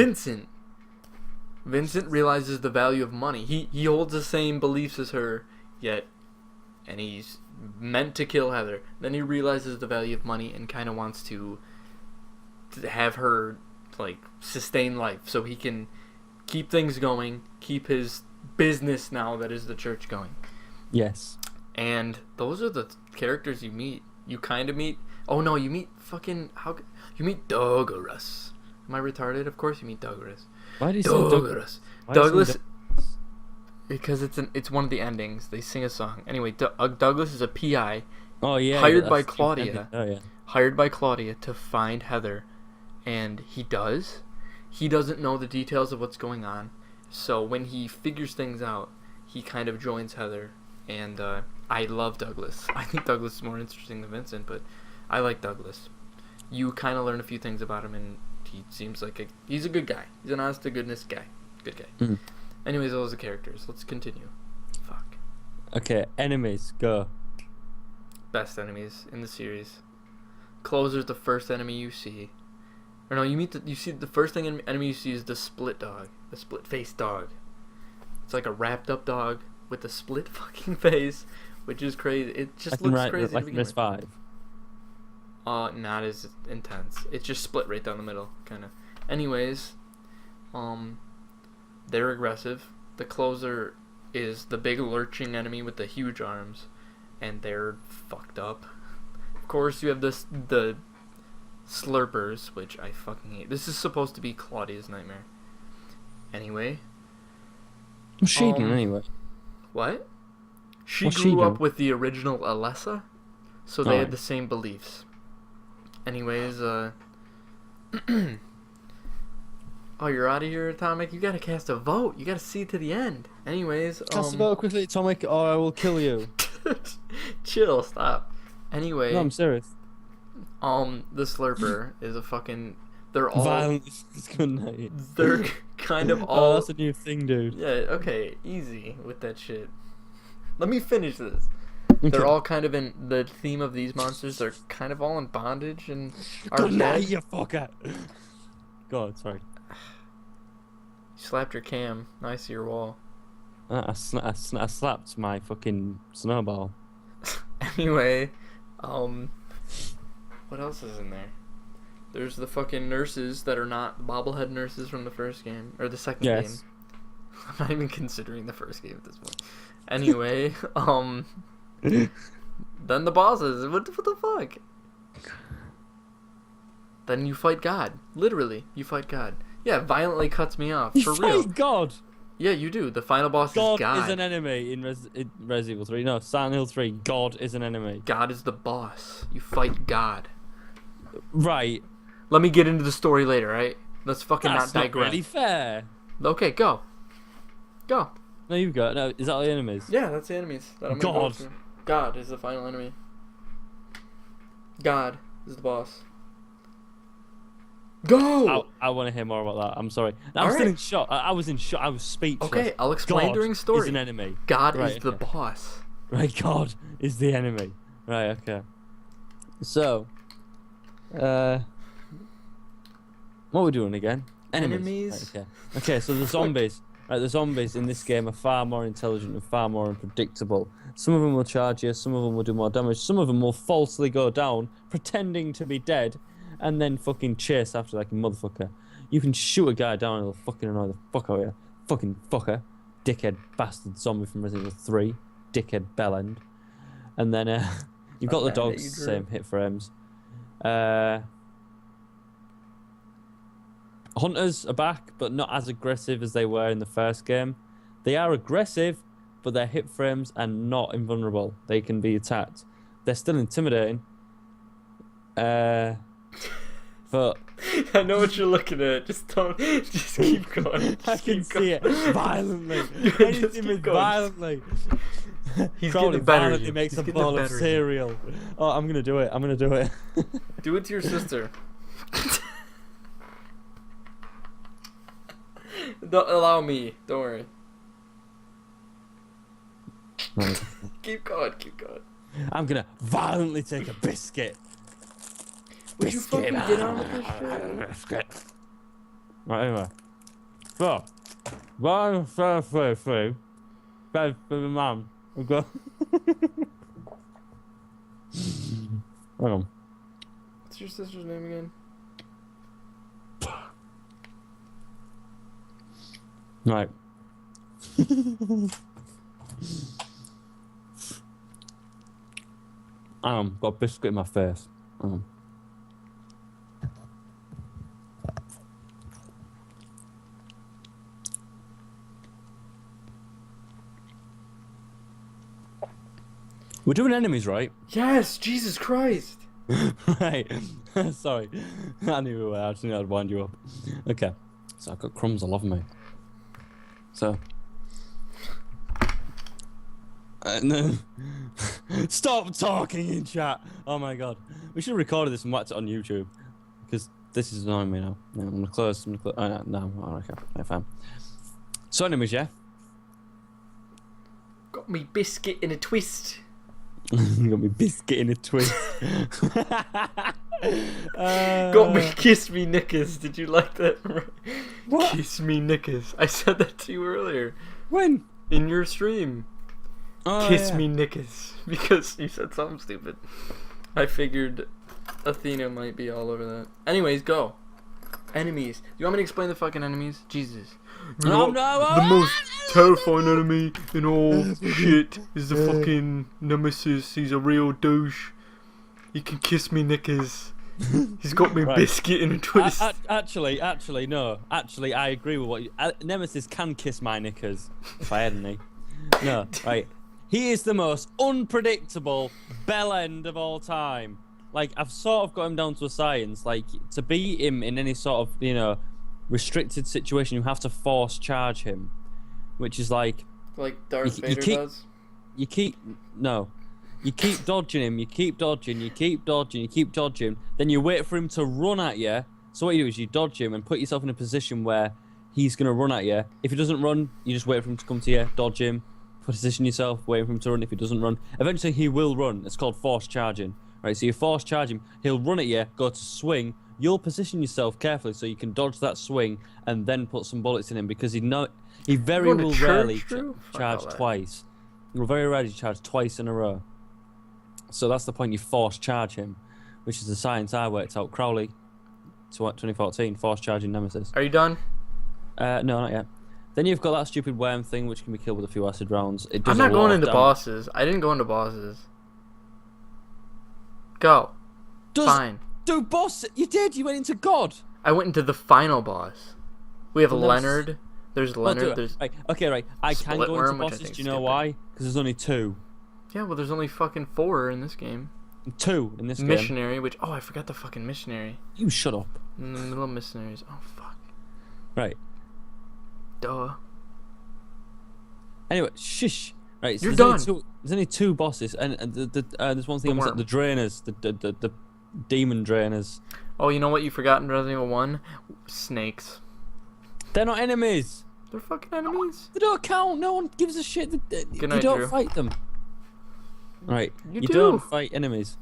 Vincent realizes the value of money. He holds the same beliefs as her, and he's meant to kill Heather. Then he realizes the value of money and kind of wants to have her like sustain life, so he can keep things going, keep his business now that is the church going. Yes. And those are the characters you meet. You kind of meet. Oh no, you meet fucking you meet Douglas. Am I retarded? Of course you meet Douglas. Why do you say Douglas. Why do you say Douglas. Because it's one of the endings. They sing a song. Anyway, Douglas is a PI Oh yeah, hired by that's stupid ending. Claudia. Oh yeah. Hired by Claudia to find Heather, and he does. He doesn't know the details of what's going on, so when he figures things out, he kind of joins Heather. And I love Douglas. I think Douglas is more interesting than Vincent, but I like Douglas. You kind of learn a few things about him, and he seems like he's a good guy. He's an honest to goodness guy. Good guy. Mhm. Anyways, those are the characters. Let's continue. Fuck. Okay, enemies go. Best enemies in the series. Closer's the first enemy you see. Or no, you see the first thing enemy you see is the split dog, the split face dog. It's like a wrapped up dog with a split fucking face, which is crazy. It just looks crazy. Like in PS5. Not as intense. It's just split right down the middle, kind of. Anyways, they're aggressive. The closer is the big lurching enemy with the huge arms, and they're fucked up. Of course, you have the slurpers, which I fucking hate. This is supposed to be Claudia's nightmare. Anyway. What's she doing anyway? What? She What's she grew up doing? with the original Alessa, so they had the same beliefs. Anyways, oh, you're out of here, Atomic? You gotta cast a vote. You gotta see it to the end. Anyways, Cast the vote quickly, Atomic, or I will kill you. chill, stop. Anyway, No, I'm serious. the Slurper is a fucking... They're all... Violent is good night. They're kind of Oh, all... that's a new thing, dude. Yeah, okay, easy with that shit. Let me finish this. Okay. They're all kind of in the theme of these monsters. They're kind of all in bondage and are Good night, dead. you fucker. God, sorry. You slapped your cam. Now I see your wall. I slapped my fucking snowball. Anyway, what else is in there? There's the fucking nurses that are not bobblehead nurses from the first game or the second game. Yes. I'm not even considering the first game at this point. Anyway, then the bosses. What the fuck? Then you fight God. Literally, you fight God. Yeah, violently cuts me off. For real. Fight God! Yeah, you do. The final boss God is God. is an enemy in Resident Evil 3. No, Silent Hill 3. God is an enemy. God is the boss. You fight God. Right. Let me get into the story later, right? Let's fucking That's not not digress. really fair. Okay, go. Go. No, you've got. No, is that all the enemies? Yeah, that's the enemies that I'm gonna go God. through. God is the final enemy. God is the boss. Go! I want to hear more about that. I'm sorry. I'm All still right. in shock. I was in shock. I was speechless. Okay, I'll explain God during story. is an enemy. God Right, is the okay. boss. Right, God is the enemy. Right, okay. So, what are we doing again? Enemies. Right, okay, so the zombies. Right, the zombies in this game are far more intelligent and far more unpredictable. Some of them will charge you, some of them will do more damage, some of them will falsely go down, pretending to be dead, and then fucking chase after like a motherfucker. You can shoot a guy down and he'll fucking annoy the fuck out of you. Fucking fucker. Dickhead bastard zombie from Resident Evil 3. Dickhead bellend. And then you've got the Not bad that dogs, you drew. same hit frames. Hunters are back, but not as aggressive as they were in the first game. They are aggressive, but their hit frames are not invulnerable. They can be attacked. They're still intimidating. But I know what you're looking at. Just don't. Just keep going. Just I can keep going. see it violently. Just Anything keep with going. violently. He's Crowley getting better. violently makes a bowl of cereal. Oh, I'm gonna do it. I'm gonna do it. Do it to your sister. Don't allow me. Don't worry. Right. Keep going. Keep going. I'm gonna violently take a biscuit. Would you fucking get on with this shit? Biscuit. Right, anyway. So, one first through, bed for the mum. We go. Hang on. What's your sister's name again? Right. Got a biscuit in my face. We're doing enemies, right? Yes, Jesus Christ. Right. Sorry. I knew we were. I just knew I'd wind you up. Okay. So I've got crumbs all over me. So. No. Stop talking in chat. Oh my god. We should have recorded this and whacked it on YouTube. Because this is annoying me now. No, I'm gonna close. Oh, no. Oh, okay. Yeah, fine. So, anyways, yeah. Got me biscuit in a twist. Got me biscuit in a twist. Got me kiss me knickers. Did you like that? What? Kiss me knickers. I said that to you earlier. When? In your stream. Oh, Kiss yeah. me knickers. Because you said something stupid. I figured Athena might be all over that. Anyways, go. Enemies. Do you want me to explain the fucking enemies? Jesus. You know, the most terrifying enemy in all shit is the fucking Nemesis. He's a real douche. He can kiss me knickers. He's got me Right. biscuit in a twist. Actually, no. Actually, I agree with what you... Nemesis can kiss my knickers, if I had any. No, right. He is the most unpredictable bellend of all time. Like, I've sort of got him down to a science. Like, to beat him in any sort of, you know, restricted situation, you have to force charge him. Which is like... Like Darth you Vader keep- does? You keep... No. You keep dodging him, you keep dodging, you keep dodging, you keep dodging. Then you wait for him to run at you. So what you do is you dodge him and put yourself in a position where he's going to run at you. If he doesn't run, you just wait for him to come to you, dodge him, position yourself, wait for him to run. If he doesn't run, eventually he will run. It's called force charging. Right, so you force charge him, he'll run at you, go to swing. You'll position yourself carefully so you can dodge that swing and then put some bullets in him because he very Going to will church, rarely Drew? Fuck charge all that. twice. He will very rarely charge twice in a row. So that's the point, you force charge him, which is the science I worked out. Crowley, 2014, force charging Nemesis. Are you done? No, not yet. Then you've got that stupid worm thing, which can be killed with a few acid rounds. It does I'm not a lot going of into damage. bosses. I didn't go into bosses. Go. Fine. Dude, boss, you did. You went into God. I went into the final boss. We have Well, that's- Leonard. There's Oh, Leonard. dude, There's right. Okay, right. I can Split go worm, into which I bosses. think's Do you know stupid. why? Because there's only two. yeah. Well, there's only fucking 4 in this game. Two in this game. Missionary, which I forgot the fucking missionary. You shut up. In the middle of missionaries. Oh fuck. Right. Duh. Anyway, shush. Right. So You're there's only two bosses, and there's one thing The almost like worm. the drainers, the demon drainers. Oh, you know what you forgot in Resident Evil 1? Snakes. They're not enemies. They're fucking enemies. They don't count. No one gives a shit. You night, don't Drew. fight them. Right. You You do. don't fight enemies.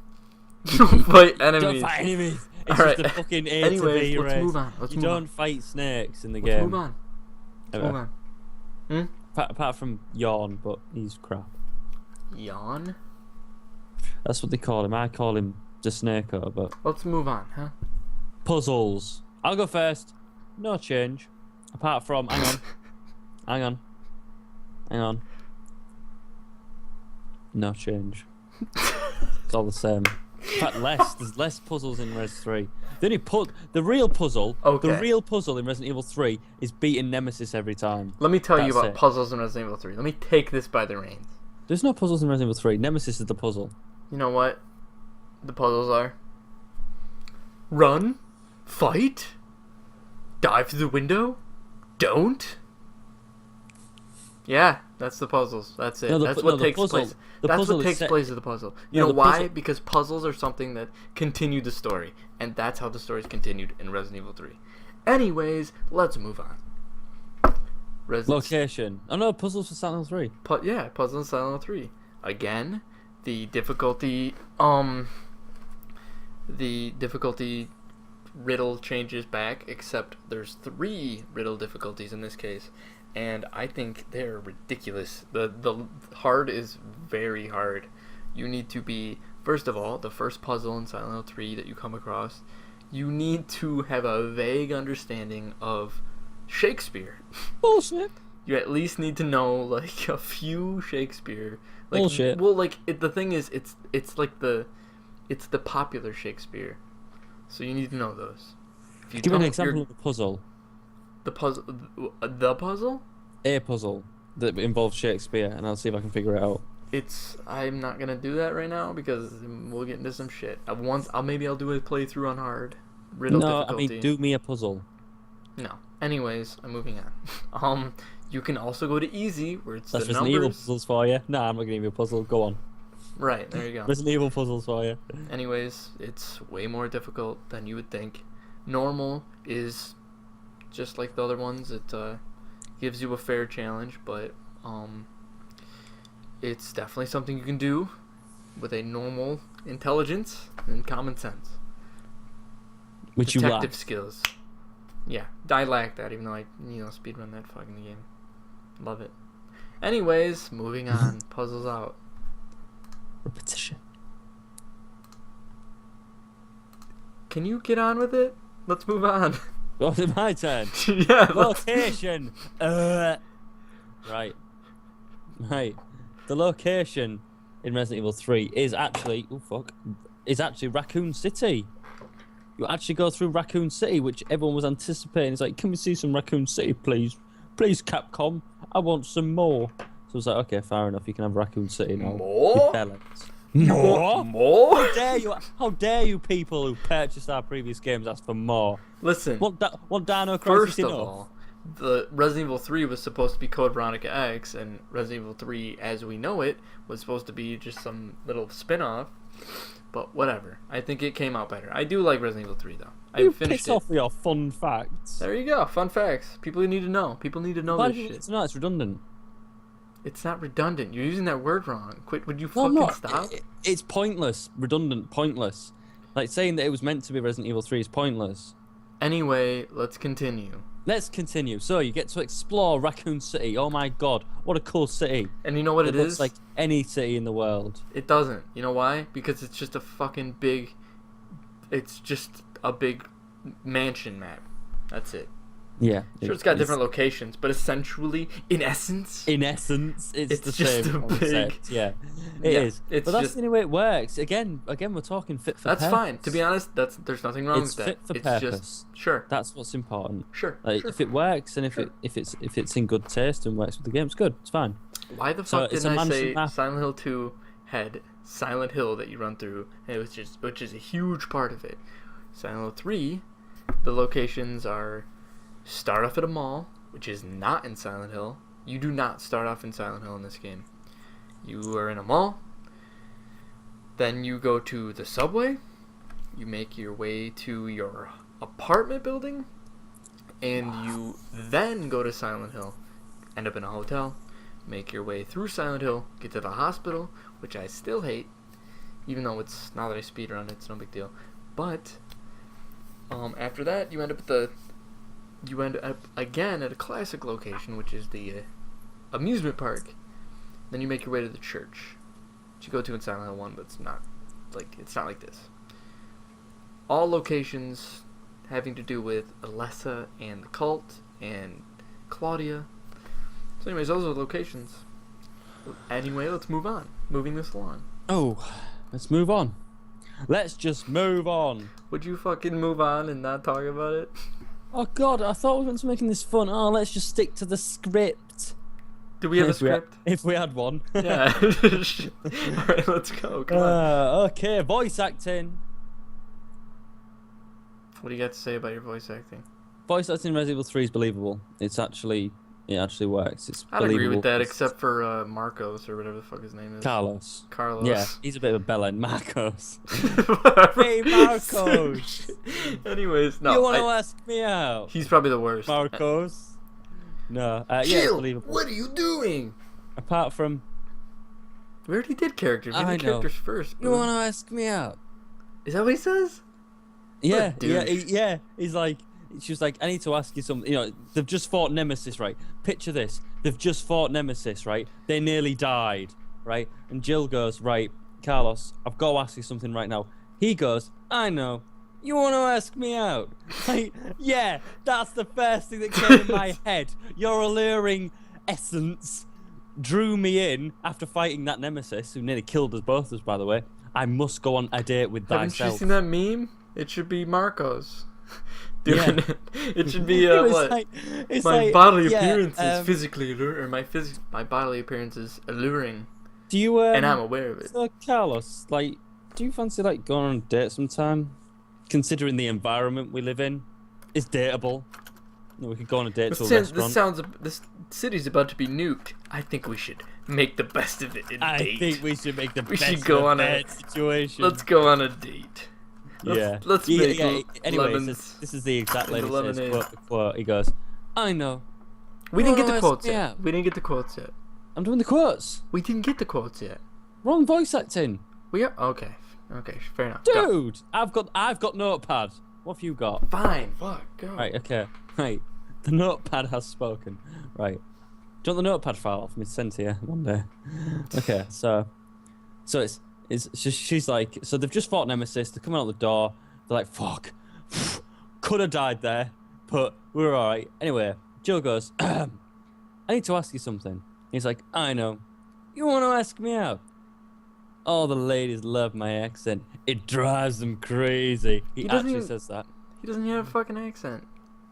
You don't fight You enemies. don't fight enemies. It's Alright. just a fucking A Anyways, to B let's race. move on. Let's You move don't on. fight snakes in the Let's game. move on. Let's Ever. move on. Apart from Yawn, but he's crap. Yawn? That's what they call him. I call him the Snakeo, but Let's move on, huh? puzzles. I'll go first. No change. Apart from, hang on. No change. It's all the same. In fact, there's less puzzles in Res 3. The real puzzle in Resident Evil 3 is beating Nemesis every time. Let me tell you That's about it. puzzles in Resident Evil 3. Let me take this by the reins. There's no puzzles in Resident Evil 3. Nemesis is the puzzle. You know what the puzzles are? Run, fight, dive through the window, don't. Yeah, that's the puzzles. That's it. No, That's what takes puzzle, place. The That's puzzle what is takes set- place of the puzzle. You No, know the why? puzzle- Because puzzles are something that continue the story, and that's how the story's continued in Resident Evil 3. Anyways, let's move on. Location. Oh no, puzzles for Silent Hill 3. Yeah, Puzzle in Silent Hill 3. Again, the difficulty riddle changes back, except there's 3 riddle difficulties in this case, and I think they're ridiculous. The hard is very hard. You need to be, first of all, the first puzzle in Silent Hill 3 that you come across, you need to have a vague understanding of Shakespeare. Bullshit. You at least need to know like a few Shakespeare. Like, Bullshit. Well, like the thing is, it's like the popular Shakespeare, so you need to know those. If you Give me an don't, example you're- of the puzzle. The puzzle. The puzzle A puzzle that involves Shakespeare, and I'll see if I can figure it out. I'm not gonna do that right now because we'll get into some shit. Maybe I'll do a playthrough on hard riddle No, I difficulty. mean, do me a puzzle. No. Anyways, I'm moving on. You can also go to easy where it's That's the Resident Evil numbers. puzzles for you. Nah, I'm not gonna give you a puzzle. Go on. Right, there you go. Resident Evil puzzles for you. Anyways, it's way more difficult than you would think. Normal is just like the other ones. It gives you a fair challenge, but it's definitely something you can do with a normal intelligence and common sense. Which you Detective lack. skills. Yeah, I lack that, even though I speedrun that fucking game. Love it. Anyways, moving on. Puzzles out. Repetition. Can you get on with it? Let's move on. Oh, is it my turn? Yeah. Location. Right. The location in Resident Evil 3 is actually Raccoon City. You actually go through Raccoon City, which everyone was anticipating. It's like, can we see some Raccoon City, please? Please, Capcom. I want some more. So it's like, okay, fair enough. You can have Raccoon City now. More? More? More? How dare you people who purchased our previous games ask for more? Listen. Want Dino Crisis First of enough? all, the Resident Evil 3 was supposed to be Code Veronica X, and Resident Evil 3, as we know it, was supposed to be just some little spin-off. But whatever. I think it came out better. I do like Resident Evil 3, though. You I finished piss it. off with your fun facts. There you go. Fun facts. People need to know. People need to know Why this do you shit. need to know? It's redundant. It's not redundant. You're using that word wrong. Quit. Would you No, fucking I'm not. stop? It's pointless. Redundant. Pointless. Like saying that it was meant to be Resident Evil 3 is pointless. Anyway, let's continue. Let's continue. So you get to explore Raccoon City. Oh my god, what a cool city! And you know what It it looks is? like any city in the world. It doesn't. You know why? Because it's just a fucking big... It's just a big mansion map. That's it. Yeah. Sure, it's got different locations, but essentially, in essence... In essence, it's It's the just same a concept. big- Yeah, it Yeah, is. it's But that's just- the only way it works. Again, we're talking fit for That's purpose. fine. To be honest, there's nothing wrong It's with that. fit for It's purpose. just... Sure. That's what's important. Sure. Like, sure. if it works and if Sure. if it's in good taste and works with the game, it's good. It's fine. Why the So fuck it's didn't a I mansion say map. Silent Hill 2 had Silent Hill that you run through, and which is a huge part of it. Silent Hill 3, the locations are start off at a mall, which is not in Silent Hill. You do not start off in Silent Hill in this game. You are in a mall, then you go to the subway, you make your way to your apartment building, and you then go to Silent Hill, end up in a hotel, make your way through Silent Hill, get to the hospital, which I still hate, even though it's, now that I speedrun, it's no big deal. But after that, you end up again at a classic location, which is the amusement park. Then you make your way to the church, which you go to in Silent Hill 1, but it's not like this. All locations having to do with Alessa and the cult and Claudia. So anyways, those are the locations. Anyway, let's move on. Moving this along. Oh, let's move on. Let's just move on. Would you fucking move on and not talk about it? Oh god, I thought we were making this fun. Oh, let's just stick to the script. Do we have a If we had- script? If we had one. Yeah. Alright, let's go. Come on. Okay, voice acting. What do you got to say about your voice acting? Voice acting in Resident Evil 3 is believable. It actually works. It's I'd agree believable. with that, except for Marcos or whatever the fuck his name is. Carlos. Carlos. Yeah, he's a bit of a bella and Marcos. Whatever. Hey, Marcos. Anyways, no. You want to ask me out? He's probably the worst. Marcos. No, yeah, it's Jill, believable. what are you doing? Apart from, We already did characters. We I did know. characters first. you boo. want to ask me out? Is that what he says? Yeah, a yeah, douche. yeah. He's like, she was like, I need to ask you something. You know, they've just fought Nemesis, right? Picture this: they've just fought Nemesis, right? They nearly died, right? And Jill goes, right, Carlos, I've got to ask you something right now. He goes, I know. You want to ask me out? Like, yeah, that's the first thing that came in my head. Your alluring essence drew me in after fighting that Nemesis, who nearly killed us both, us, by the way. I must go on a date with Haven't you thyself. seen that meme? It should be Marcos. Yeah. Doing it. It should be It was what? like- it's My like, bodily yeah, appearance is um, physically alluring, or my bodily appearance is alluring. Do you and I'm aware of it. So Carlos, like, do you fancy like going on a date sometime? Considering the environment we live in, is dateable. You know, we could go on a date to a restaurant. This city's about to be nuked. I think we should make the best of it and date. I think we should make the We best should go of on a a bad situation. Let's go on a date. Let's make Anyway, lemons. this is the exact into latest lemonade. quote. He goes, I know. We didn't get the Oh, quotes yeah. yet. We didn't get the quotes yet. I'm doing the quotes. We didn't get the quotes yet. Wrong voice acting. We are okay. Okay, fair enough. Go. Dude, I've got Notepad. What have you got? Fine. Fuck. Go. Right, okay. Right. The Notepad has spoken. Right. Do you want the Notepad file off me to send to you one day? Okay, so she's like, so they've just fought Nemesis, they're coming out the door, they're like, fuck. Could have died there, but we were alright. Anyway, Jill goes, I need to ask you something. He's like, I know. You want to ask me out? All the ladies love my accent. It drives them crazy. He actually says that. He doesn't even have a fucking accent.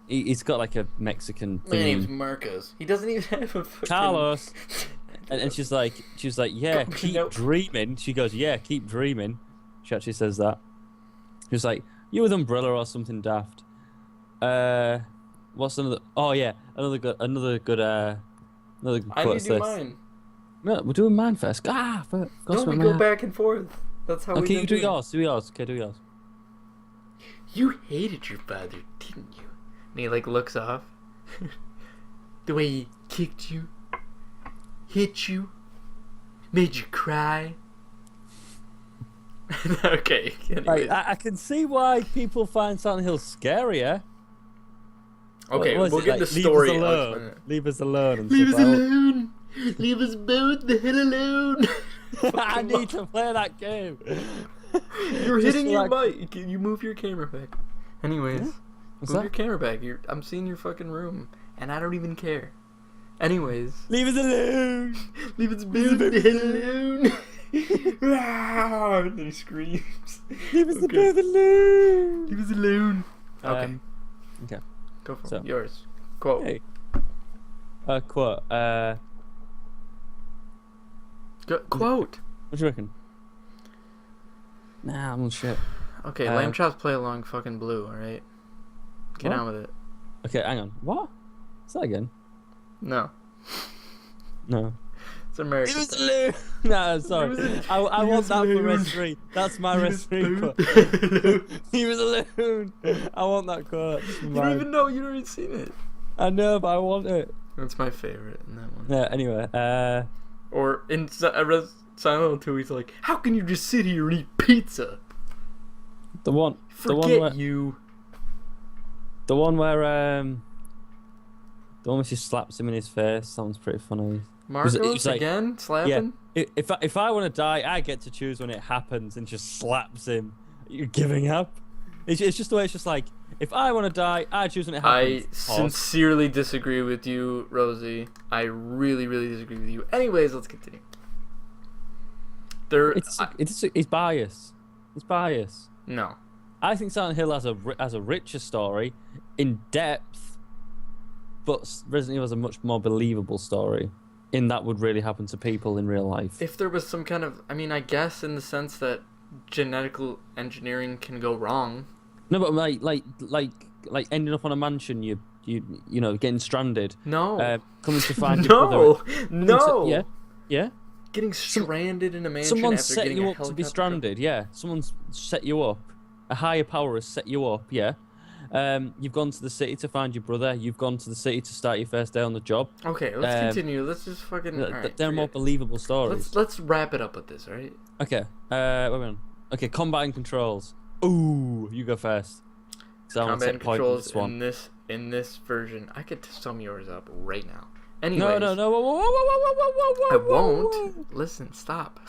He's got like a Mexican My name's theme. Marcos. He doesn't even have a fucking... Carlos. And she's like, yeah, keep Nope. dreaming. She goes, yeah, keep dreaming. She actually says that. She was like, you with Umbrella or something daft. What's another? Oh yeah, another good I quote. need to do mine. No, we're doing mine first. No, we go back and forth. That's how we Okay, you do it. yours. Do yours. Okay, do yours. You hated your father, didn't you? And he like looks off. The way he kicked you, hit you, made you cry. Okay. Right, I can see why people find Silent Hill scarier. Okay, What was we'll it, get like, the story. Leave us I'll explain alone. it. Leave us alone. And Leave us stuff like that. alone. Leave us both the hell alone. I need to play that game. You're Just hitting your like- mic. You move your camera back. Anyways, What's move that? your camera back. I'm seeing your fucking room, and I don't even care. Anyways, Leave us alone. leave us both the hell alone. Ah, and then he screams. Leave us Okay. alone. Leave us alone. Okay, Okay. go for so- it. Yours. Quote. Hey. Quote. Quote. What do you reckon? Nah, I'm on shit. Okay, Uh, Lamb Chops play along fucking blue, alright? Get What? on with it. Okay, hang on. What? Say that again. No. No. It's American. Leave us alone. No, sorry. I Leave want us that for alone. referee. That's my Leave us referee both quote. the hell alone. Leave us alone. I want that quote. It's You mine. don't even know. You don't even seen it. I know, but I want it. That's my favorite in that one. Yeah. Anyway. Or in Silent Hill 2, he's like, "How can you just sit here and eat pizza? The one Forget where you." the one where she slaps him in his face. Sounds pretty funny. Marcos was like- again slapping. If I want to die, I get to choose when it happens, and just slaps him. You're giving up. It's just the way. It's just like, if I want to die, I choose when it I happens. Pause. sincerely disagree with you, Rosie. I really, really disagree with you. Anyways, let's continue. It's bias. It's bias. No. I think Silent Hill has a richer story, in depth, but Resident Evil has a much more believable story. In that would really happen to people in real life. If there was some kind of, I mean, I guess in the sense that genetical engineering can go wrong. No, but like ending up on a mansion, you know, getting stranded. No. Coming to find your brother. No. Yeah. Getting stranded in a mansion Someone after set getting you a up to be helicopter. stranded. Yeah. Someone's set you up. A higher power has set you up. Yeah. You've gone to the city to find your brother. You've gone to the city to start your first day on the job. Okay, let's continue. Let's just fucking. Alright, They're more forget- believable stories. Let's wrap it up with this, alright? Okay. Wait a minute. Okay. Combat and controls. Ooh, you go first. 'Cause I want to Combat take point on controls this one. in this version. I could sum yours up right now. No. Anyways, Whoa. I won't. Listen, stop.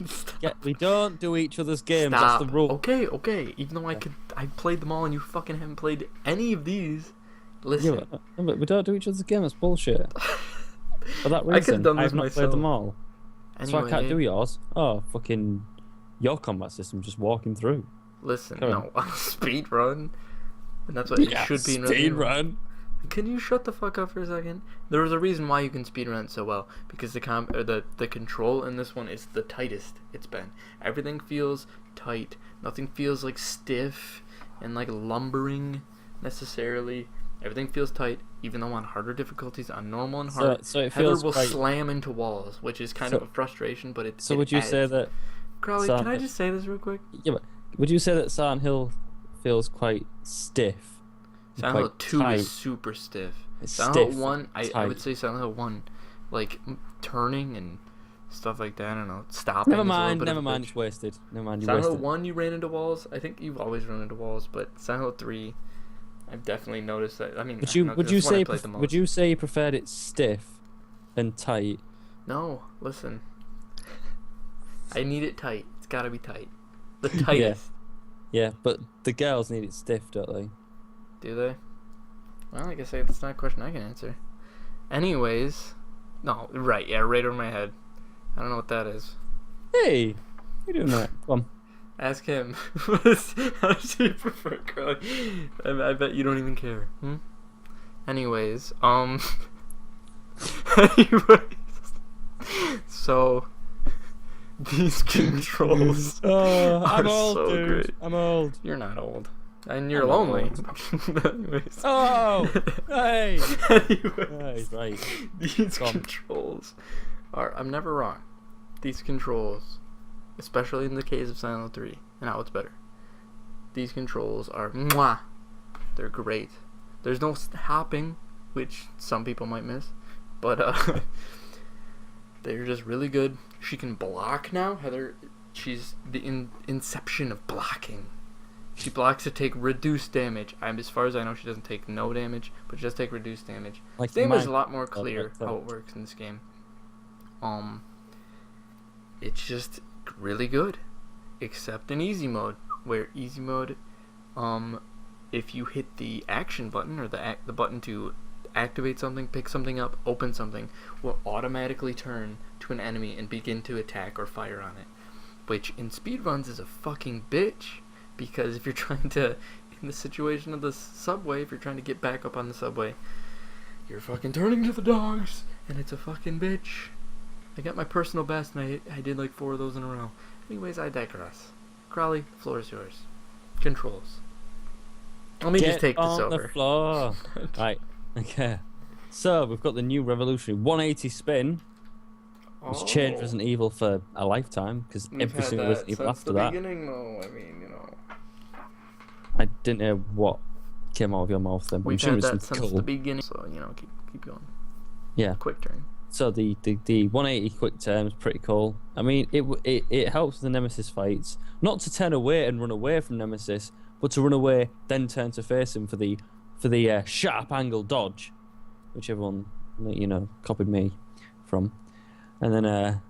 Stop. Yeah, we don't do each other's games. Stop. That's the rule. Okay. Even though I played them all and you fucking haven't played any of these. Listen. Yeah, but we don't do each other's games. That's bullshit. For that I could've reason, done I this have not played them all. That's why I can't do yours. Oh, fucking your combat system just walking through. Listen, Come no, speed run. And that's what it should be in Resident speed Evil. run. Can you shut the fuck up for a second? There was a reason why you can speedrun it so well, because the control in this one is the tightest it's been. Everything feels tight. Nothing feels like stiff and like lumbering necessarily. Everything feels tight, even though on harder difficulties, on normal and hard, So it Heather feels will quite... slam into walls, which is kind of a frustration, but it. So it would you adds. say that... Crowley, can I just say this real quick? Yeah, but would you say that Silent Hill feels quite stiff? Silent Hill Quite 2 tight? is super stiff. It's Silent stiff, Hill 1, I tight. would say Silent Hill 1, like turning and stuff like that. I don't know, stopping. Never is a little mind, bit of never a mind, bitch. it's wasted. Never mind, you Silent Hill wasted. 1, you ran into walls. I think you've always run into walls, but Silent Hill 3, I've definitely noticed that. I mean, Would you no, 'cause would you it's the one I say played the most. would you say you preferred it stiff and tight? No, listen. I need it tight. It's gotta be tight. The tightest. Yeah, but the girls need it stiff, don't they? Do they? Well, like I say, that's not a question I can answer. Anyways, no, right, yeah, right over my head. I don't know what that is. Hey, you doing that? Come on. Ask him. How does he prefer Crowley? I bet you don't even care. Hmm? Anyways, anyways, so these controls Oh, I'm are old, so dude. great. I'm old. You're not old, and you're I'm lonely. old. Anyways. Oh, hey. Anyways, Right, right. these Go on. controls are. I'm never wrong. These controls, especially in the case of Silent Hill 3, and how it's better. These controls are mwah. They're great. There's no hopping, which some people might miss, but they're just really good. She can block now. Heather, she's the inception of blocking. She blocks to take reduced damage. As far as I know, she doesn't take no damage, but she does take reduced damage. Like This game is a mine. lot more clear like that. how it works in this game. It's just really good, except in easy mode, where easy mode, if you hit the action button or the button to activate something, pick something up, open something, will automatically turn to an enemy and begin to attack or fire on it, which in speedruns is a fucking bitch, because if you're trying to, in the situation of the subway, if you're trying to get back up on the subway, you're fucking turning to the dogs, and it's a fucking bitch. I got my personal best, and I did like 4 of those in a row. Anyways, I digress. Crowley, the floor is yours. Controls. Let me just take this on over. the floor. Right. Okay. So we've got the new revolutionary 180 spin, which changed Resident Evil for a lifetime because every single Resident Evil after that. beginning, though. I mean, you know. I didn't know what came out of your mouth then, but I'm We've sure had it's that something since cool. the beginning, so you know, keep going. Yeah. Quick turn. So the 180 quick turn is pretty cool. I mean, it helps the Nemesis fights not to turn away and run away from Nemesis, but to run away then turn to face him for the sharp angle dodge, which everyone copied me from, and then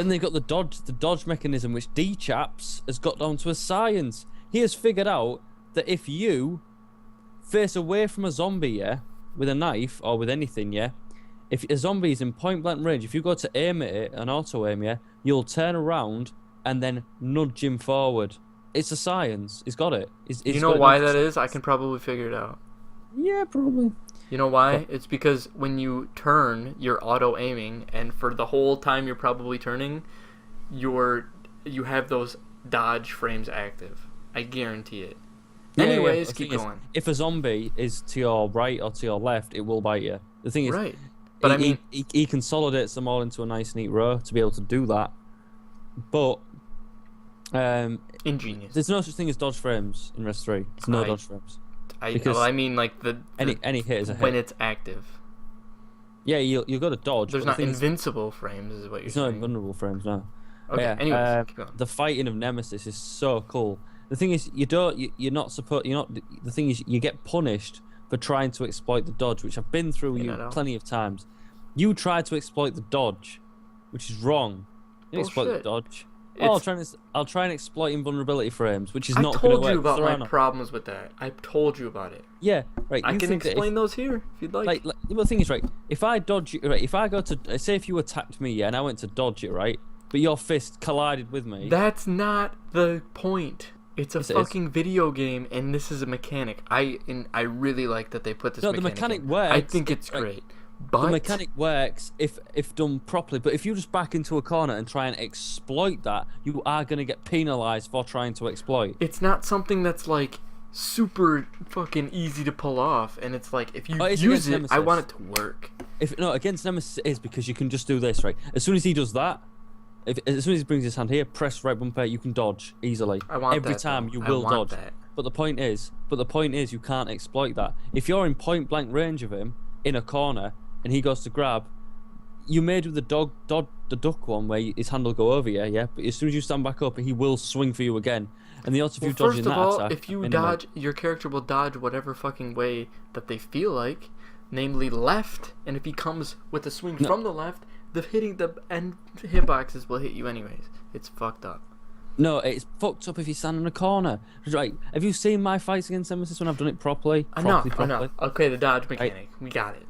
they've got the dodge mechanism, which D-Chaps has got down to a science. He has figured out that if you face away from a zombie, yeah, with a knife or with anything, yeah, if a zombie is in point blank range, if you go to aim at it, an auto aim, yeah, you'll turn around and then nudge him forward. It's a science. He's got it. You know why that is? I can probably figure it out. Yeah, probably. You know why? It's because when you turn, you're auto aiming, and for the whole time you're probably turning, you have those dodge frames active. I guarantee it. Yeah, Anyways, The keep thing is, going. if a zombie is to your right or to your left, it will bite you. The thing is, Right. But I mean, he consolidates them all into a nice, neat row to be able to do that. But ingenious. there's no such thing as dodge frames in Res 3. There's no I- dodge frames. I mean, like the Any hit is a when hit. it's active. Yeah, you've got to dodge. There's but not the thing is, invincible frames, is what you're there's no saying. invulnerable frames, no. Okay. Yeah, Anyways, keep going. the fighting of Nemesis is so cool. The thing is, the thing is, you get punished for trying to exploit the dodge, which I've been through You know. plenty of times. You tried to exploit the dodge, which is wrong. You didn't exploit the Bullshit. dodge. It's- I'll try and exploit invulnerability frames, which is I not going to told work. you about 'cause there my are problems with that. I told you about it. Yeah, right. I you can think that if- explain those here if you'd like. well, the thing is, right, if I dodge you, right, if I go to, say if you attacked me, yeah, and I went to dodge it, right, but your fist collided with me. That's not the point. It's a Yes, it is. fucking video game, and this is a mechanic. I really like that they put this. No, the mechanic mechanic in. works. I think it's great, but The mechanic works if done properly, but if you just back into a corner and try and exploit that, you are going to get penalized for trying to exploit. it's not something that's like super fucking easy to pull off. And it's like if you It's use against it, I Nemesis. want it to work. Against Nemesis it is because you can just do this, right? As soon as he does that, as soon as he brings his hand here, press right bumper, you can dodge easily. I want Every that, time though. you I will want dodge. that. But the point is, you can't exploit that. If you're in point blank range of him in a corner and he goes to grab, you may do the duck one where his hand will go over you, yeah. But as soon as you stand back up, he will swing for you again. And the odds of you dodging First of that all, attack, if you minimal. dodge, your character will dodge whatever fucking way that they feel like, namely left. And if he comes with a swing from the left, the end hitboxes will hit you anyways. It's fucked up. No, it's fucked up if you stand in a corner. Right? Have you seen my fights against Nemesis when I've done it properly? I know. Okay, the dodge mechanic. We got it.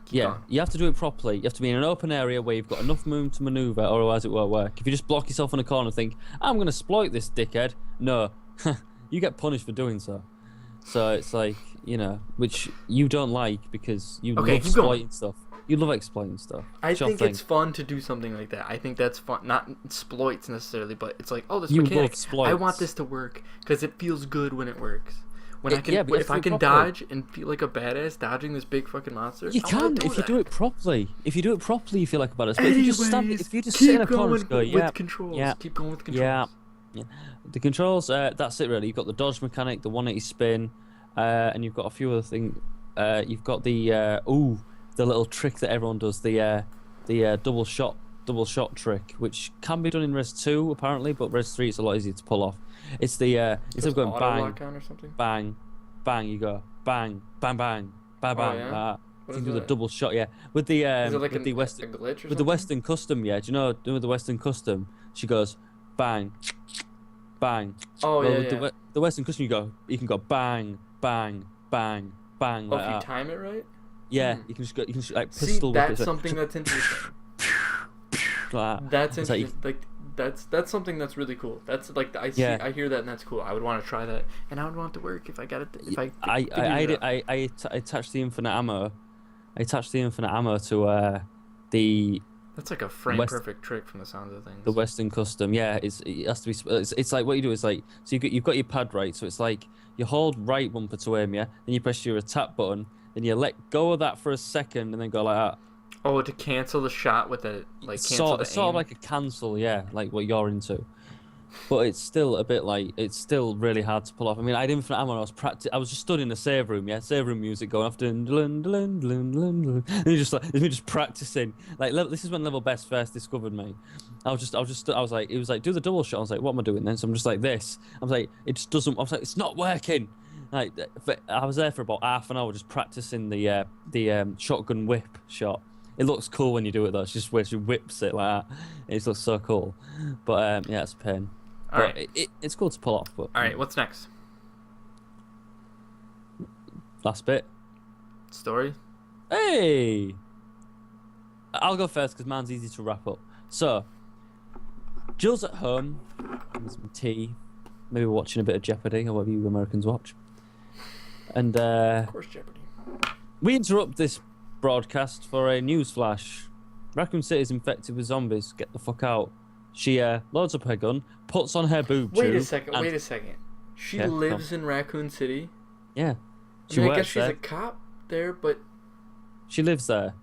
Keep Yeah, going. you have to do it properly. You have to be in an open area where you've got enough room to maneuver, or otherwise it won't work. If you just block yourself in a corner and think, I'm going to exploit this dickhead, no. You get punished for doing so. So it's like, which you don't like because you Okay, love keep going. exploiting stuff. You love exploiting stuff. I It's your think thing. it's fun to do something like that. I think that's fun. Not exploits necessarily, but it's like, oh, this You love mechanic. exploits. I want this to work because it feels good when it works. When I can, yeah, but if I can properly. dodge and feel like a badass dodging this big fucking monster, You I wanna can if you that. do it properly. If you do it properly, you feel like a badass. But if you just stand, Anyways, if you just keep sit in a corner going and go, with yeah, controls. yeah, Keep going with controls. yeah. The controls, that's it really. You've got the dodge mechanic, the 180 spin, and you've got a few other things. You've got the little trick that everyone does, the double shot trick, which can be done in Res 2 apparently, but Res 3 it's a lot easier to pull off. It's the instead of going Auto bang, lock on or something? bang, bang, you go bang, bang, bang, bang, bang. yeah? Like that. What You is can do the that? double shot, yeah. With the Is it like with the a Western glitch or with the something? Western custom, yeah. Do you know with the Western custom? She goes bang, bang. Oh Well, yeah, with yeah. the Western custom, you can go bang, bang, bang, bang Oh, like if you that. time it right. Yeah, you can just like See, pistol whip that's it, something that's interesting. like that. That's It's like- interesting. Like that's something that's really cool. That's like I see, Yeah. I hear that, and that's cool. I would want to try that, and I would want it to work if I got it. If I I attached the infinite ammo. I attached the infinite ammo to the That's like a frame West- perfect trick from the sounds of things. the Western custom. Yeah, it has to be. It's like what you do is like so you've got your pad right. So it's like you hold right bumper to aim, yeah. Then you press your attack button. Then you let go of that for a second, and then go like that. Oh, to cancel the shot with it, like cancel the It's sort of aim? like a cancel, yeah, like what you're into. But it's still a bit like it's still really hard to pull off. I mean, I had infinite ammo. I was just stood in the save room, yeah, save room music going off, and you're just like, me just practicing. Like this is when level best first discovered me. I was like, it was like do the double shot. I was like, what am I doing then? So I'm just like this. I was like, it just doesn't. I was like, it's not working. Like, I was there for about half an hour just practicing the shotgun whip shot. It looks cool when you do it though. It's just where she whips it like that. It looks so cool. But yeah, it's a pain. All But right. it's cool to pull off. But All right, what's next? last bit. Story. Hey, I'll go first because mine's easy to wrap up. So, Jill's at home, having some tea, maybe watching a bit of Jeopardy or whatever you Americans watch. And Of course, Jeopardy. we interrupt this broadcast for a news flash. Raccoon City's infected with zombies. Get the fuck out. She loads up her gun, puts on her boob Wait a tube, second. and- Wait a second. She Yeah, lives in Raccoon City. Yeah, I she mean, I works guess she's there. a cop there, but She lives there.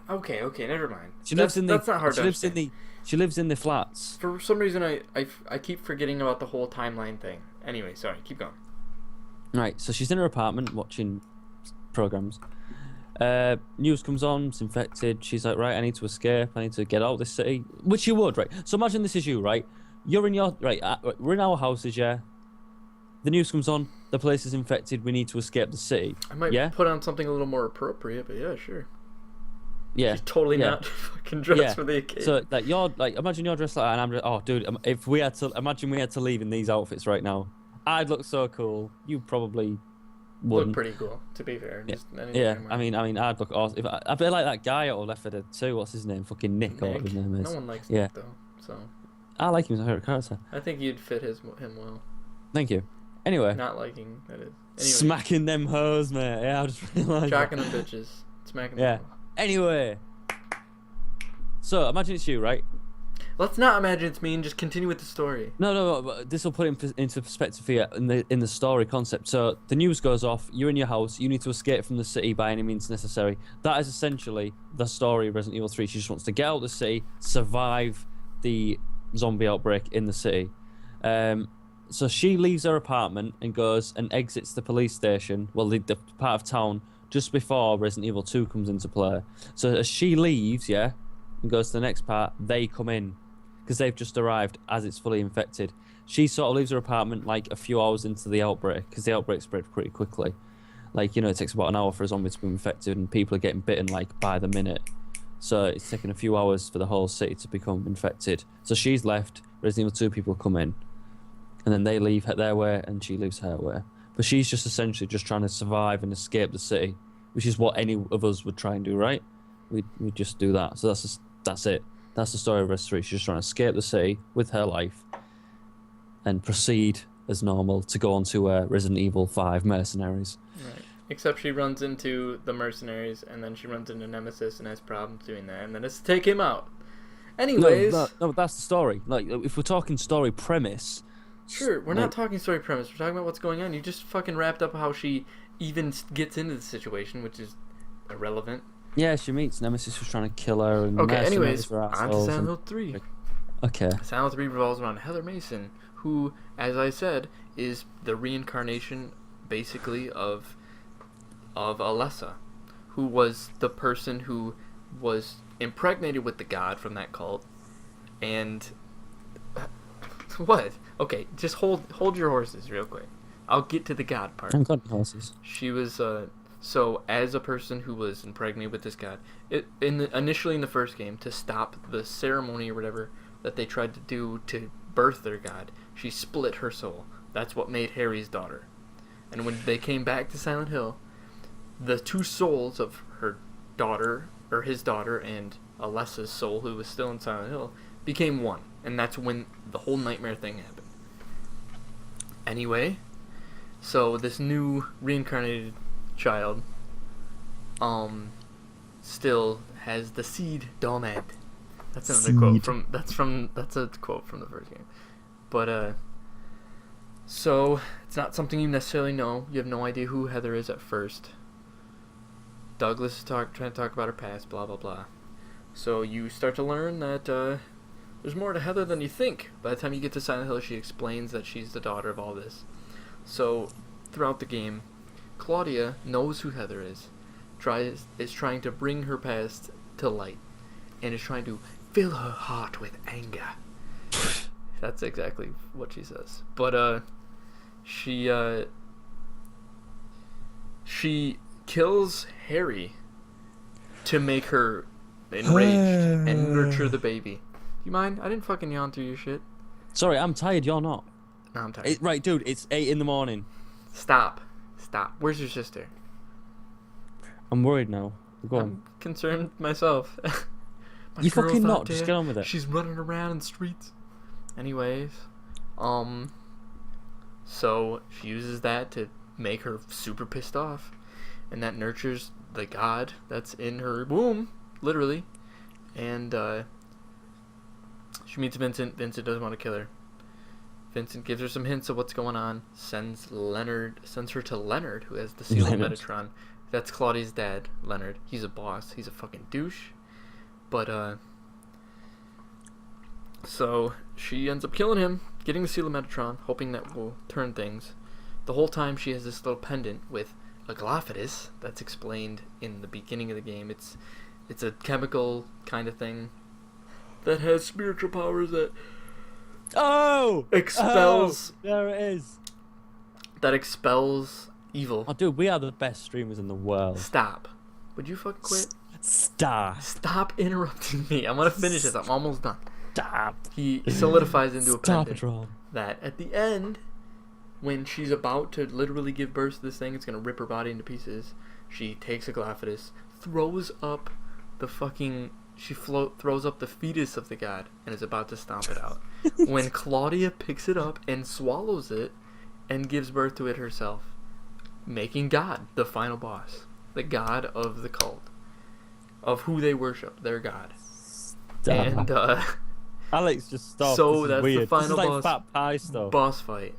okay, never mind. She lives in the. That's not hard she to lives in understand. She lives in the flats. For some reason, I keep forgetting about the whole timeline thing. Anyway, sorry. Keep going. Right, so she's in her apartment watching programs. News comes on, it's infected. She's like, right, I need to escape. I need to get out of this city. Which you would, right? So imagine this is you, right? You're in your right. We're in our houses, yeah. The news comes on. The place is infected. We need to escape the city. I might Yeah? put on something a little more appropriate, but yeah, sure. Yeah. She's totally yeah. not fucking dressed Yeah. for the occasion. So like you're like imagine you're dressed like that, and I'm just, oh dude, if we had to imagine we had to leave in these outfits right now, I'd look so cool. You probably Look wouldn't. pretty cool, to be fair. Yeah. Just Yeah, I mean, I'd look awesome. If I'd be like that guy out of Left 4 Dead 2. What's his name? Fucking Nick, or whatever his name is. No one likes Yeah. Nick though, so I like him as a favorite character. I think you'd fit him well. Thank you. Anyway, Not liking that is. Anyway, smacking them hoes, mate. Yeah, I just realised. jacking them bitches, smacking Yeah. them. Anyway, so imagine it's you, right? Let's not imagine it's me and just continue with the story. No. But this will put it into perspective for you in the story concept. So the news goes off. You're in your house. You need to escape from the city by any means necessary. That is essentially the story of Resident Evil 3. She just wants to get out of the city, survive the zombie outbreak in the city. So she leaves her apartment and goes and exits the police station. Well, the part of town just before Resident Evil 2 comes into play. So as she leaves, and goes to the next part, they come in. Because they've just arrived as it's fully infected. She sort of leaves her apartment like a few hours into the outbreak, because the outbreak spread pretty quickly. Like, it takes about an hour for a zombie to become infected, and people are getting bitten like by the minute. So it's taken a few hours for the whole city to become infected. So she's left, Resident Evil 2 people come in, and then they leave their way, and she leaves her way. But she's just essentially just trying to survive and escape the city, which is what any of us would try and do, right? We just do that. So that's it. That's the story of Res 3. She's just trying to escape the city with her life and proceed as normal to go on to Resident Evil 5 Mercenaries. Right. Except she runs into the mercenaries, and then she runs into Nemesis and has problems doing that, and then it's to take him out. Anyways... No, that's the story. Like, if we're talking story premise... Sure, we're not talking story premise. We're talking about what's going on. You just fucking wrapped up how she even gets into the situation, which is irrelevant. Yeah, she meets Nemesis who's trying to kill her. And okay, anyways, on to Silent Hill 3. Okay. Silent Hill 3 revolves around Heather Mason, who, as I said, is the reincarnation, basically, of Alessa, who was the person who was impregnated with the god from that cult, and... What? Okay, just hold your horses real quick. I'll get to the god part. I'm got horses. She was, so as a person who was impregnated with this god, initially in the first game, to stop the ceremony or whatever that they tried to do to birth their god, she split her soul. That's what made Harry's daughter. And when they came back to Silent Hill, the two souls of her daughter, or his daughter, and Alessa's soul, who was still in Silent Hill, became one. And that's when the whole nightmare thing happened. Anyway, so this new reincarnated child still has the seed domed. That's another quote from that's a quote from the first game. But so it's not something you necessarily know. You have no idea who Heather is at first. Douglas is trying to talk about her past, blah blah blah. So you start to learn that there's more to Heather than you think. By the time you get to Silent Hill, she explains that she's the daughter of all this. So throughout the game, Claudia knows who Heather is, is trying to bring her past to light, and is trying to fill her heart with anger. That's exactly what she says. But she kills Harry to make her enraged and nurture the baby. You mind? I didn't fucking yawn through your shit. Sorry, I'm tired. You're not. No, I'm tired. Right, dude. It's 8 a.m. Stop. Where's your sister? I'm worried now. Go on. I'm concerned myself. You fucking not. Just get on with it. She's running around in the streets. Anyways, so she uses that to make her super pissed off, and that nurtures the god that's in her womb, literally. And she meets Vincent. Vincent doesn't want to kill her. Vincent gives her some hints of what's going on. Sends her to Leonard, who has the seal of Metatron. That's Claudia's dad, Leonard. He's a boss. He's a fucking douche. But so she ends up killing him, getting the seal of Metatron, hoping that will turn things. The whole time she has this little pendant with a Galaphagus that's explained in the beginning of the game. It's a chemical kind of thing that has spiritual powers that expels. There it is. That expels evil. Oh, dude, we are the best streamers in the world. Stop. Would you fucking quit? Stop interrupting me. I'm gonna finish this. I'm almost done. Stop. He solidifies into a pendant Patrol. that at the end, when she's about to literally give birth to this thing, it's gonna rip her body into pieces. She takes a Galaphagus, throws up the fucking. Throws up the fetus of the god and is about to stomp it out. When Claudia picks it up and swallows it, and gives birth to it herself, making God the final boss, the god of the cult, of who they worship, their god. And Alex, just stop. so this is that's weird. the final this is like boss. fat pie stuff. Boss fight.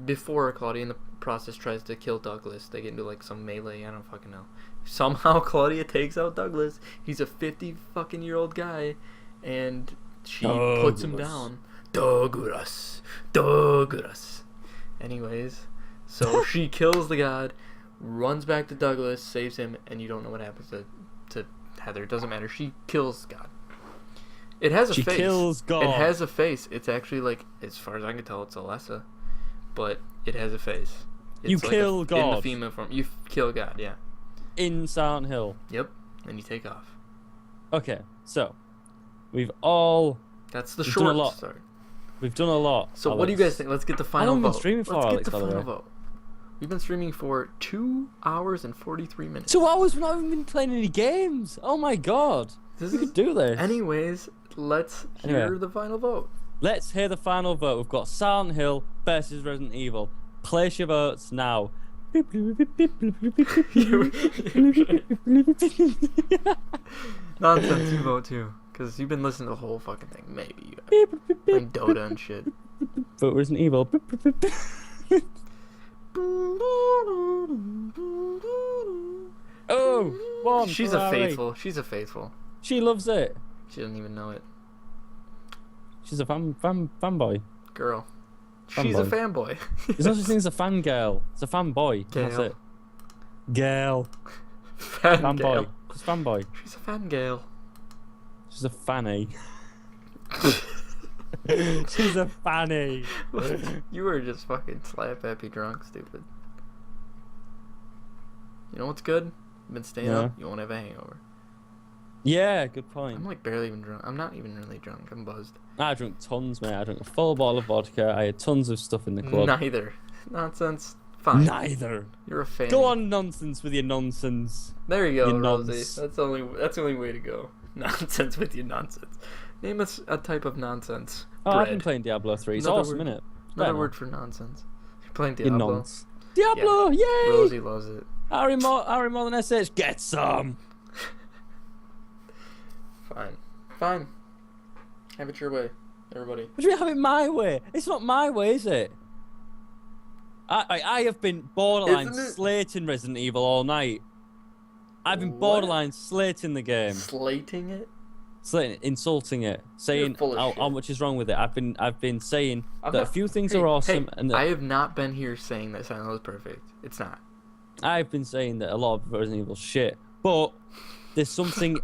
Before Claudia in the process tries to kill Douglas, they get into like some melee. I don't fucking know. Somehow Claudia takes out Douglas. He's a 50-fucking-year-old guy, and she puts him down. Douglas. Anyways, so she kills the god, runs back to Douglas, saves him, and you don't know what happens to Heather. It doesn't matter. She kills God. It has a face. She kills God. It has a face. It's actually like, as far as I can tell, it's Alessa, but it has a face. It's You like kill God. in the female form. You kill God. Yeah. In Silent Hill. Yep. And you take off. Okay, so we've all That's the We've done a short lot. start. We've done a lot. So Alex. what do you guys think? Let's get the final long have we vote. been streaming for, Let's Alex, get by the the final way? vote. We've been streaming for 2 hours and 43 minutes. 2 hours. We've not even been playing any games. Oh my god. This We is, could do this. anyways, let's hear Anyway. the final vote. Let's hear the final vote. We've got Silent Hill versus Resident Evil. Place your votes now. Nonsense, you vote too. Because you've been listening to the whole fucking thing. Maybe you have. Playing Dota and shit. Vote Resident Evil. Oh, one. She's a Ferrari. faithful. She's a faithful. She loves it. She doesn't even know it. She's a fanboy. Girl. She's a fanboy. There's no such thing as a fangirl. It's a fanboy. That's Gale. it. Girl. Fangirl. Fanboy. She's fanboy. She's a fangirl. She's a fanny. She's a fanny. You were just fucking slap happy drunk, stupid. You know what's good? You've been staying Yeah. up, you won't have a hangover. Yeah, good point. I'm like barely even drunk. I'm not even really drunk. I'm buzzed. I drank tons, mate. I drank a full bottle of vodka. I had tons of stuff in the club. Neither. Nonsense. Fine. Neither. You're a fan. Go on, nonsense with your nonsense. There you go, You Rosie. nonce. That's the only way to go. Nonsense with your nonsense. Name us a type of nonsense. Oh, I've Bread. been playing Diablo 3. It's Another awesome, word- innit? Another word for nonsense. You're playing You Diablo. nonce. Diablo, yay! Rosie loves it. Harry more than SH. Get some. Fine. Have it your way, everybody. What do you mean have it my way? It's not my way, is it? I have been borderline Isn't it- slating Resident Evil all night. I've been What? borderline slating the game. Slating it? Slating, insulting it, saying full of how shit. much is wrong with it. I've been saying I'm that not- a few things Hey, are awesome, hey, and that I have not been here saying that Silent Hill is perfect. It's not. I've been saying that a lot of Resident Evil shit, but there's something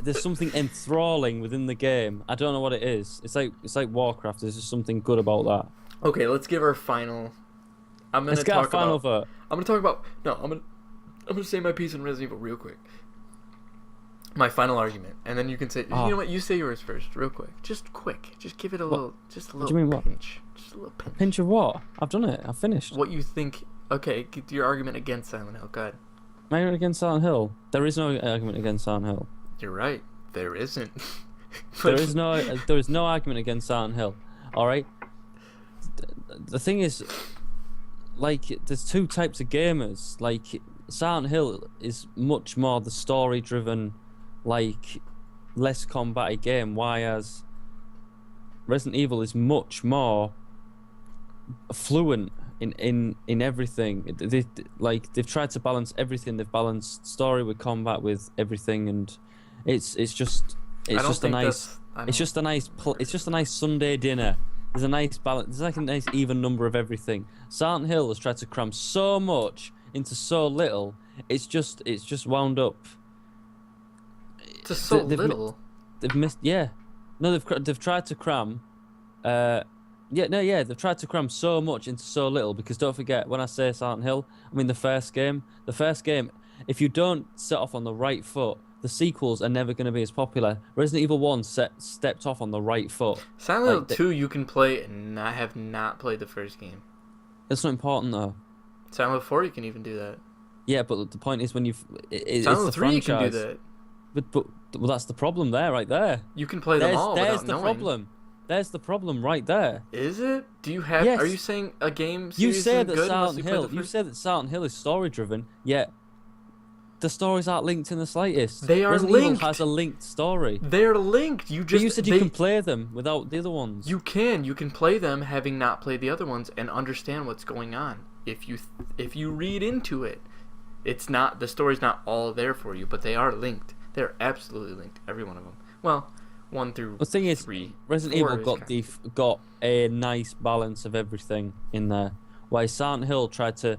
there's something enthralling within the game. I don't know what it is. It's like Warcraft. There's just something good about that. Okay, let's give our final. I'm gonna Let's get our talk final about. vote. I'm gonna talk about. No, I'm gonna say my piece on Resident Evil real quick. My final argument, and then you can say. Oh. You know what? You say yours first, real quick. Just quick. Just give it a little. Just a What little do you mean, what? pinch. Just a little pinch. Pinch of what? I've done it. I've finished. What you think? Okay, get your argument against Silent Hill. Go ahead. My argument against Silent Hill. There is no argument against Silent Hill. You're right. There isn't. There is no argument against Silent Hill. All right. The thing is, like, there's two types of gamers. Like, Silent Hill is much more the story-driven, like, less combat game. Whereas Resident Evil is much more fluent in everything. They've tried to balance everything. They've balanced story with combat with everything, and it's just a nice. It's just a nice Sunday dinner. There's a nice balance. There's like a nice even number of everything. Silent Hill has tried to cram so much into so little. It's just wound up. Just so They've little. They've missed. Yeah, no, they've tried to cram. They've tried to cram so much into so little, because don't forget, when I say Silent Hill, I mean the first game. If you don't set off on the right foot, the sequels are never going to be as popular. Resident Evil 1 stepped off on the right foot. Silent Hill like 2 you can play, and I have not played the first game. That's not important though. Silent Hill 4 you can even do that. Yeah, but the point is when you've it's Silent Hill the 3 you can do franchise. that. But well, that's the problem there, right there. You can play them all There's without the knowing. problem. There's the problem right there. Is it? Do you have? Yes. Are you saying a game You series say is that good unless Silent you play Hill. the You first? say that Silent Hill is story driven, yet the stories aren't linked in the slightest. They are Resident linked. Evil has a linked story. They're linked. You But just you said you can play them without the other ones. You can play them having not played the other ones and understand what's going on. If you read into it, it's not, the story's not all there for you, but they are linked. They're absolutely linked, every one of them. Well, 1 through The thing is, 3. Resident 4 Evil got a nice balance of everything in there. While Silent Hill tried to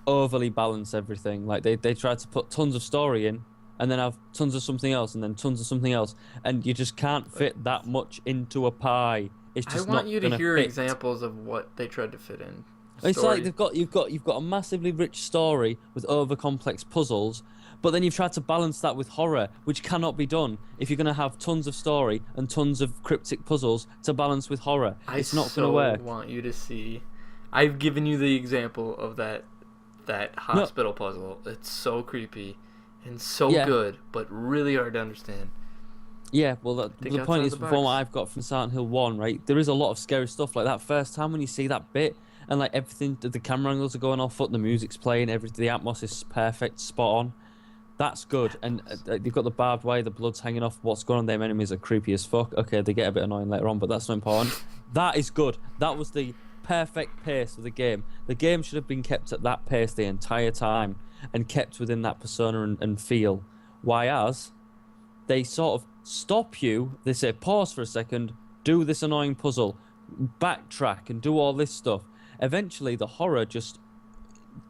overly balance everything. Like they tried to put tons of story in, and then have tons of something else, and then tons of something else, and you just can't fit that much into a pie. It's I just want not you to gonna hear fit. examples of what they tried to fit in. It's Story. like you've got a massively rich story with over complex puzzles, but then you've tried to balance that with horror, which cannot be done if you're gonna have tons of story and tons of cryptic puzzles to balance with horror. It's not gonna work. I want you to see. I've given you the example of that hospital puzzle. It's so creepy and so good, but really hard to understand. Yeah, well, the point is, from what I've got from Silent Hill 1, right, there is a lot of scary stuff. Like that first time when you see that bit, and like everything, the camera angles are going off foot, the music's playing, the atmosphere is perfect, spot on. That's good. And you've got the barbed wire, the blood's hanging off, what's going on, them enemies are creepy as fuck. Okay, they get a bit annoying later on, but that's not important. That is good. That was the perfect pace of the game. The game should have been kept at that pace the entire time and kept within that persona and feel. Whereas they sort of stop you, they say pause for a second, do this annoying puzzle, backtrack and do all this stuff. Eventually the horror just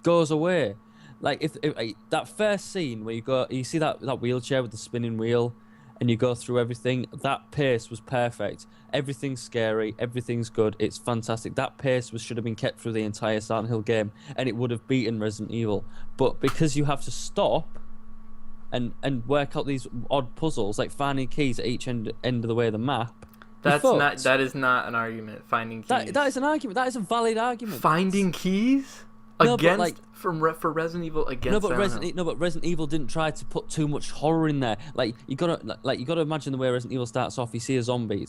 goes away. Like if that first scene where you see that wheelchair with the spinning wheel and you go through everything, that pace was perfect. Everything's scary, everything's good, it's fantastic. That pace should have been kept through the entire Silent Hill game, and it would have beaten Resident Evil. But because you have to stop and work out these odd puzzles, like finding keys at each end of the way of the map, that is not an argument. Finding keys. That is an argument. That is a valid argument. Finding keys? No, for Resident Evil against. But Resident Evil didn't try to put too much horror in there. Like you gotta imagine the way Resident Evil starts off. You see a zombie.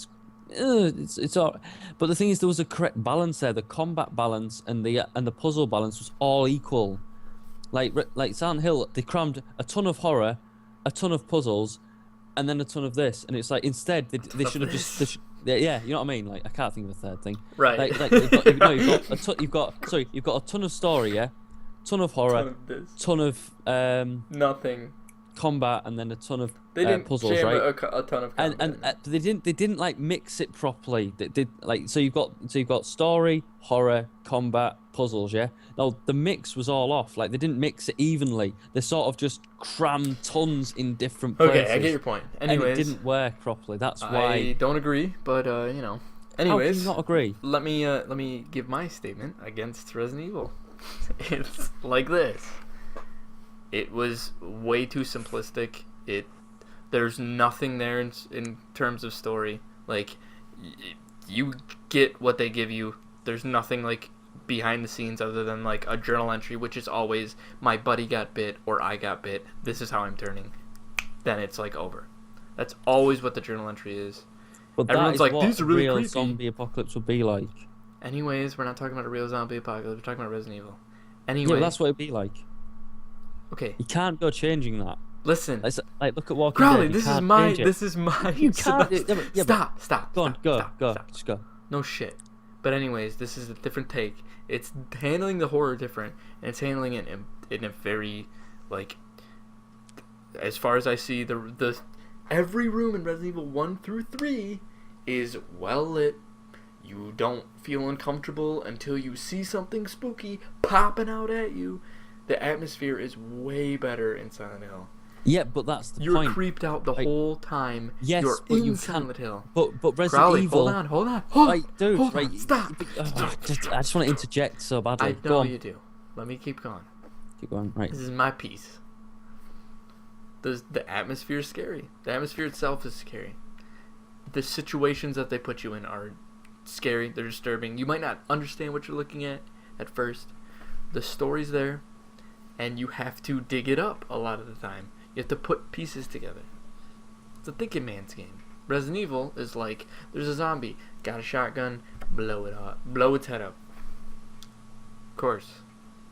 It's all. But the thing is, there was a correct balance there. The combat balance and the puzzle balance was all equal. Like Silent Hill, they crammed a ton of horror, a ton of puzzles, and then a ton of this. And it's like instead they should have just. Yeah, you know what I mean. Like I can't think of a third thing. Right. You've got a ton of story, yeah, ton of horror, ton of nothing, combat, and then a ton of puzzles, jam right? A ton of combat. And they didn't like mix it properly. They did like so you've got story, horror, combat, puzzles, yeah. No, the mix was all off. Like they didn't mix it evenly. They sort of just crammed tons in different places. Okay, I get your point. Anyways, and it didn't work properly. That's why I don't agree. But you know, anyways, how can you not agree? Let me give my statement against Resident Evil. It's like this. It was way too simplistic. There's nothing there in terms of story. Like you get what they give you. There's nothing like behind the scenes other than like a journal entry, which is always my buddy got bit or I got bit. This is how I'm turning. Then it's like over. That's always what the journal entry is. But everyone's like, these are really real creepy. Zombie apocalypse would be like. Anyways, we're not talking about a real zombie apocalypse. We're talking about Resident Evil. Anyway, yeah, that's what it'd be like. Okay. You can't go changing that. Listen. Like look at Walking Crowley, Dead. this is my. You can't. Stop. Go on. Go. Just go. No shit. But anyways, this is a different take. It's handling the horror different, and it's handling it in a very, like, as far as I see, the every room in Resident Evil 1 through 3 is well lit. You don't feel uncomfortable until you see something spooky popping out at you. The atmosphere is way better in Silent Hill. Yeah, but that's the point. You're creeped out the whole time. Yes, you're but in you Silent Hill. But Resident Crowley, Evil. Hold on. Dude, hold right? on. Stop. I just want to interject so badly. I Go know on. you do. Let me keep going. Keep going. Right. This is my piece. The atmosphere is scary. The atmosphere itself is scary. The situations that they put you in are scary. They're disturbing. You might not understand what you're looking at first. The story's there, and you have to dig it up a lot of the time. You have to put pieces together. It's a thinking man's game. Resident Evil is like, there's a zombie, got a shotgun, blow it up, blow its head up. Of course,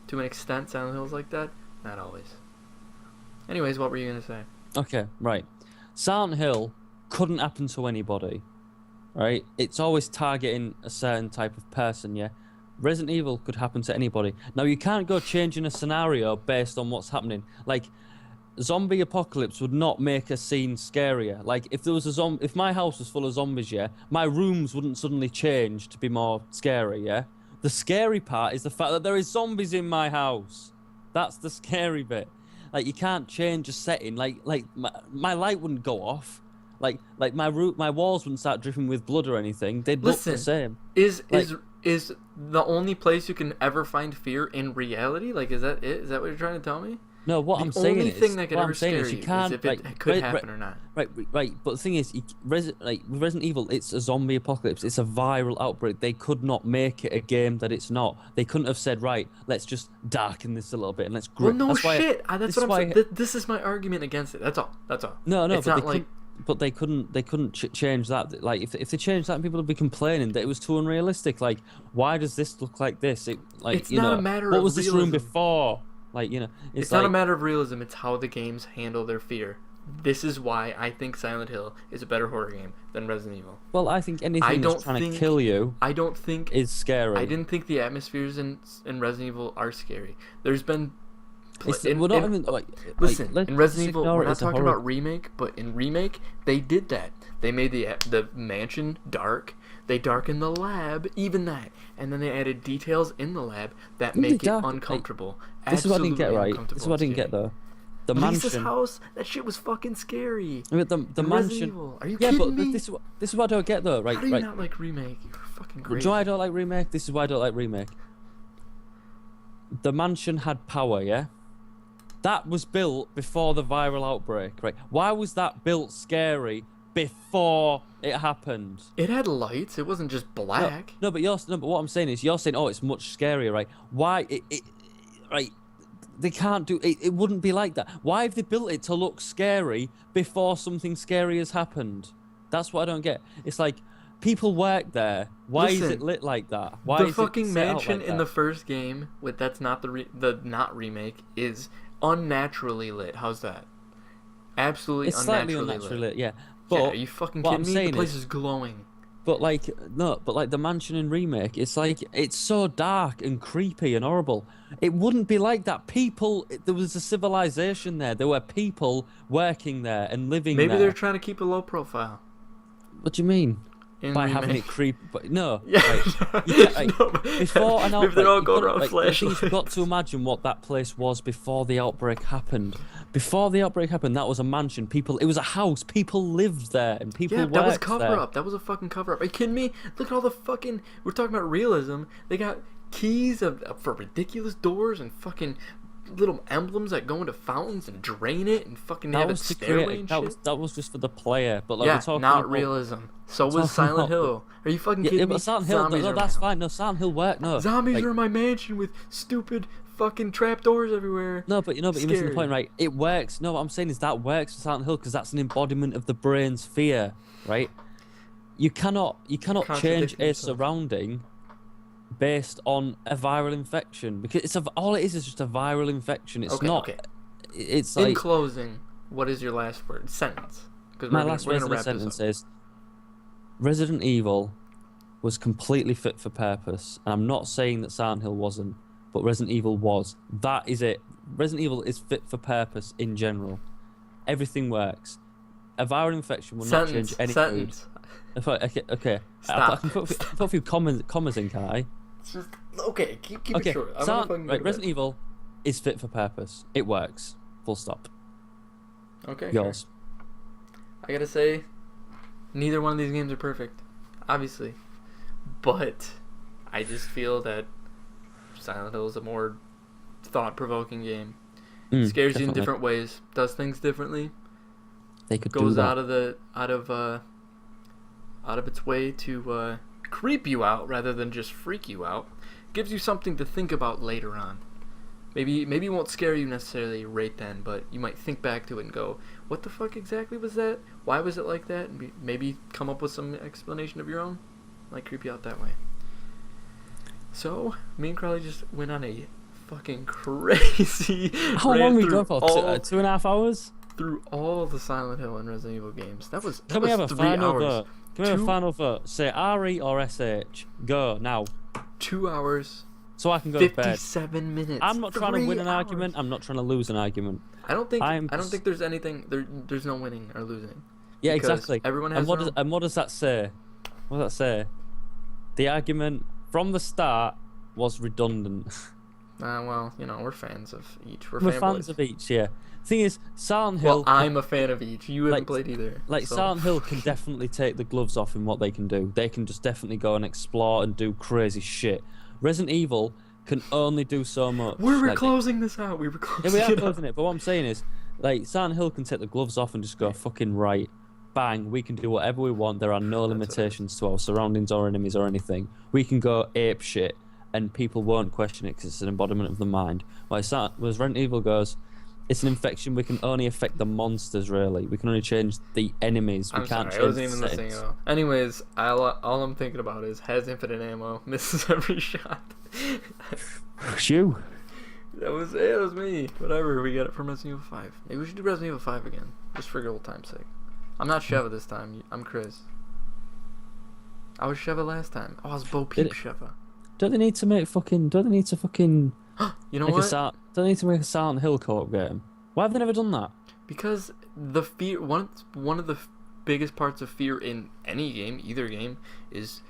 to an extent, Silent Hill's like that. Not always. Anyways, what were you gonna say? Okay, right. Silent Hill couldn't happen to anybody, right? It's always targeting a certain type of person, yeah? Resident Evil could happen to anybody. Now, you can't go changing a scenario based on what's happening. Like, zombie apocalypse would not make a scene scarier. Like, if there was if my house was full of zombies, yeah, my rooms wouldn't suddenly change to be more scary, yeah? The scary part is the fact that there is zombies in my house. That's the scary bit. Like, you can't change a setting. Like my light wouldn't go off. Like my walls wouldn't start dripping with blood or anything. They'd look the same. Is the only place you can ever find fear in reality? Like, is that it? Is that what you're trying to tell me? No, what I'm saying is, the only thing that could ever scare you is if it could happen or not. Right. But the thing is, with Resident Evil, it's a zombie apocalypse. It's a viral outbreak. They could not make it a game that it's not. They couldn't have said, right, let's just darken this a little bit and let's. Well, no shit. That's what I'm saying. This is my argument against it. That's all. No, it's but not like. But they couldn't change that. Like, if they changed that, people would be complaining that it was too unrealistic. Like, why does this look like this? It's not a matter of what was realism. this room before? Like, it's not a matter of realism. It's how the games handle their fear. This is why I think Silent Hill is a better horror game than Resident Evil. Well, I think anything that's trying to kill you, is scary. I didn't think the atmospheres in Resident Evil are scary. There's been. Listen, in Resident Evil, we're not talking about remake, but in remake, they did that. They made the mansion dark. They darkened the lab, even that, and then they added details in the lab that make it uncomfortable. This is what I didn't get right. This is what I didn't get though. The Lisa's mansion house, that shit was fucking scary. I mean, the mansion. Evil. Are you kidding me? This is what I don't get though. Right? How do you not like remake? You're fucking crazy. Do you know why I don't like remake? This is why I don't like remake. The mansion had power, yeah. That was built before the viral outbreak, right? Why was that built scary before it happened? It had lights. It wasn't just black. No, but what I'm saying is, you're saying, oh, it's much scarier, right? Why right? They can't do it. It wouldn't be like that. Why have they built it to look scary before something scary has happened? That's what I don't get. It's like, people work there. Why is it lit like that? Why the fucking mansion in the first game that's not the not remake is unnaturally lit. How's that? Absolutely it's slightly unnaturally lit. Yeah. But are you fucking kidding me? The place is glowing. But the mansion in remake, it's like, it's so dark and creepy and horrible. It wouldn't be like that. There was a civilization there. There were people working there and living there. Maybe they're trying to keep a low profile. What do you mean? By remake. having it creep, but no. Yeah, before an outbreak, maybe they're all going around flashlights. You've got to imagine what that place was before the outbreak happened. Before the outbreak happened, that was a mansion. It was a house. People lived there, and people worked there. That was cover up. That was a fucking cover up. Are you kidding me? Look at all the fucking. We're talking about realism. They got keys for ridiculous doors and fucking little emblems that go into fountains and drain it and fucking have a stairway and shit. That was just for the player, but we're talking not about, realism. So was Silent Hill. Are you fucking kidding me? But Silent Hill, no, that's fine. No, Silent Hill worked. No, zombies are in my mansion with stupid fucking trapdoors everywhere. No, but you're missing the point, right? It works. No, what I'm saying is that works for Silent Hill because that's an embodiment of the brain's fear, right? You cannot change a surrounding based on a viral infection because all it is just a viral infection. It's not. Okay. It's like, in closing, what is your last word sentence? My last sentence is: Resident Evil was completely fit for purpose, and I'm not saying that Silent Hill wasn't, but Resident Evil was. That is it. Resident Evil is fit for purpose in general. Everything works. A viral infection will not change any food. Okay. Stop. I can put a few commas in, can I? Okay, keep it short. Resident Evil is fit for purpose. It works. Full stop. Okay. Yours. Sure. I gotta say, neither one of these games are perfect, obviously, but I just feel that Silent Hill is a more thought-provoking game. Scares definitely. You in different ways, does things differently. They could goes do that. out of its way to creep you out rather than just freak you out. Gives you something to think about later on. Maybe it won't scare you necessarily right then, but you might think back to it and go, "What the fuck exactly was that? Why was it like that?" And maybe come up with some explanation of your own. Might creep you out that way. So me and Crowley just went on a fucking crazy. How long we go for? 2.5 hours. Through all the Silent Hill and Resident Evil games. Can we have a 3 final hours. vote? Can we have a final vote? Say RE or SH. Go now. 2 hours. So I can go to bed. 57 minutes. I'm not trying to win an 3 hours. argument. I'm not trying to lose an argument. I don't think there's anything. There's no winning or losing. Yeah, Because exactly. everyone has and what does that say? What does that say? The argument from the start was redundant. Well, we're fans of each. We're fans of each, yeah. Thing is, Silent Hill. Well, I'm a fan of each. You haven't played either. So. Silent Hill can definitely take the gloves off in what they can do. They can just definitely go and explore and do crazy shit. Resident Evil can only do so much. We're closing this out. We were closing yeah, we are it closing it. But what I'm saying is, Silent Hill can take the gloves off and just go fucking right. Bang, we can do whatever we want. There are no limitations to our surroundings or enemies or anything. We can go ape shit and people won't question it because it's an embodiment of the mind. Whereas Resident Evil goes, it's an infection. We can only affect the monsters, really. We can only change the enemies. We can't change I wasn't the even listening at all. Anyways, all I'm thinking about is has infinite ammo, misses every shot. You. That was it. That was me. Whatever. We got it from Resident Evil 5. Maybe we should do Resident Evil 5 again, just for old time's sake. I'm not Sheva this time. I'm Chris. I was Sheva last time. Oh, I was Bo Peep Sheva. Don't they need to make fucking? Don't they need to fucking? You know what? Don't they need to make a Silent Hill co-op game? Why have they never done that? Because the fear, one of the biggest parts of fear in any game, either game, is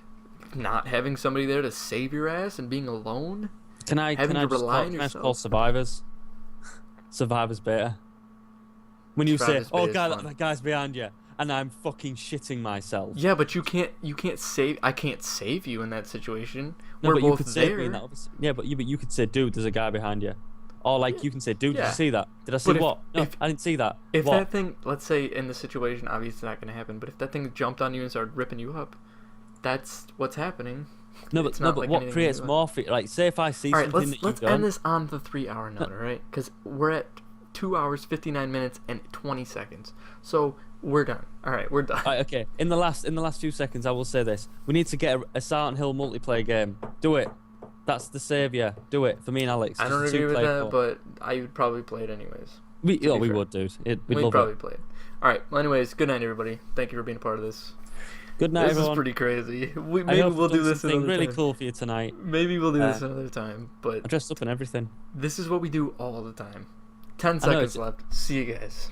not having somebody there to save your ass and being alone. Can I just call Survivors? Survivors beta. When you say, "Oh god, that guy's behind you," and I'm fucking shitting myself. Yeah, but you can't save. I can't save you in that situation. No, We're but both you could save there. me in that. Yeah, but you could say, "Dude, there's a guy behind you," or like you can say, "Dude, did you see that? Did I see what? No, I didn't see that." If what? that thing, let's say in the situation, obviously it's not going to happen. But if that thing jumped on you and started ripping you up, that's what's happening. No, but what creates more fear? Like, say if I see something that you've done. Let's end this on the 3 hour note, all right? Because we're at 2 hours, 59 minutes, and 20 seconds. So we're done. All right, we're done. Right, okay. In the last few seconds, I will say this: we need to get a Silent Hill multiplayer game. Do it. That's the savior. Do it for me and Alex. I don't agree with that, but I would probably play it anyways. We would, dude. We'd probably play it. All right. Well, anyways, good night, everybody. Thank you for being a part of this. Good night, everyone. This is pretty crazy. Maybe we'll do this another time. Really cool for you tonight. Maybe we'll do this another time. But I dressed up and everything. This is what we do all the time. 10 seconds left. See you guys.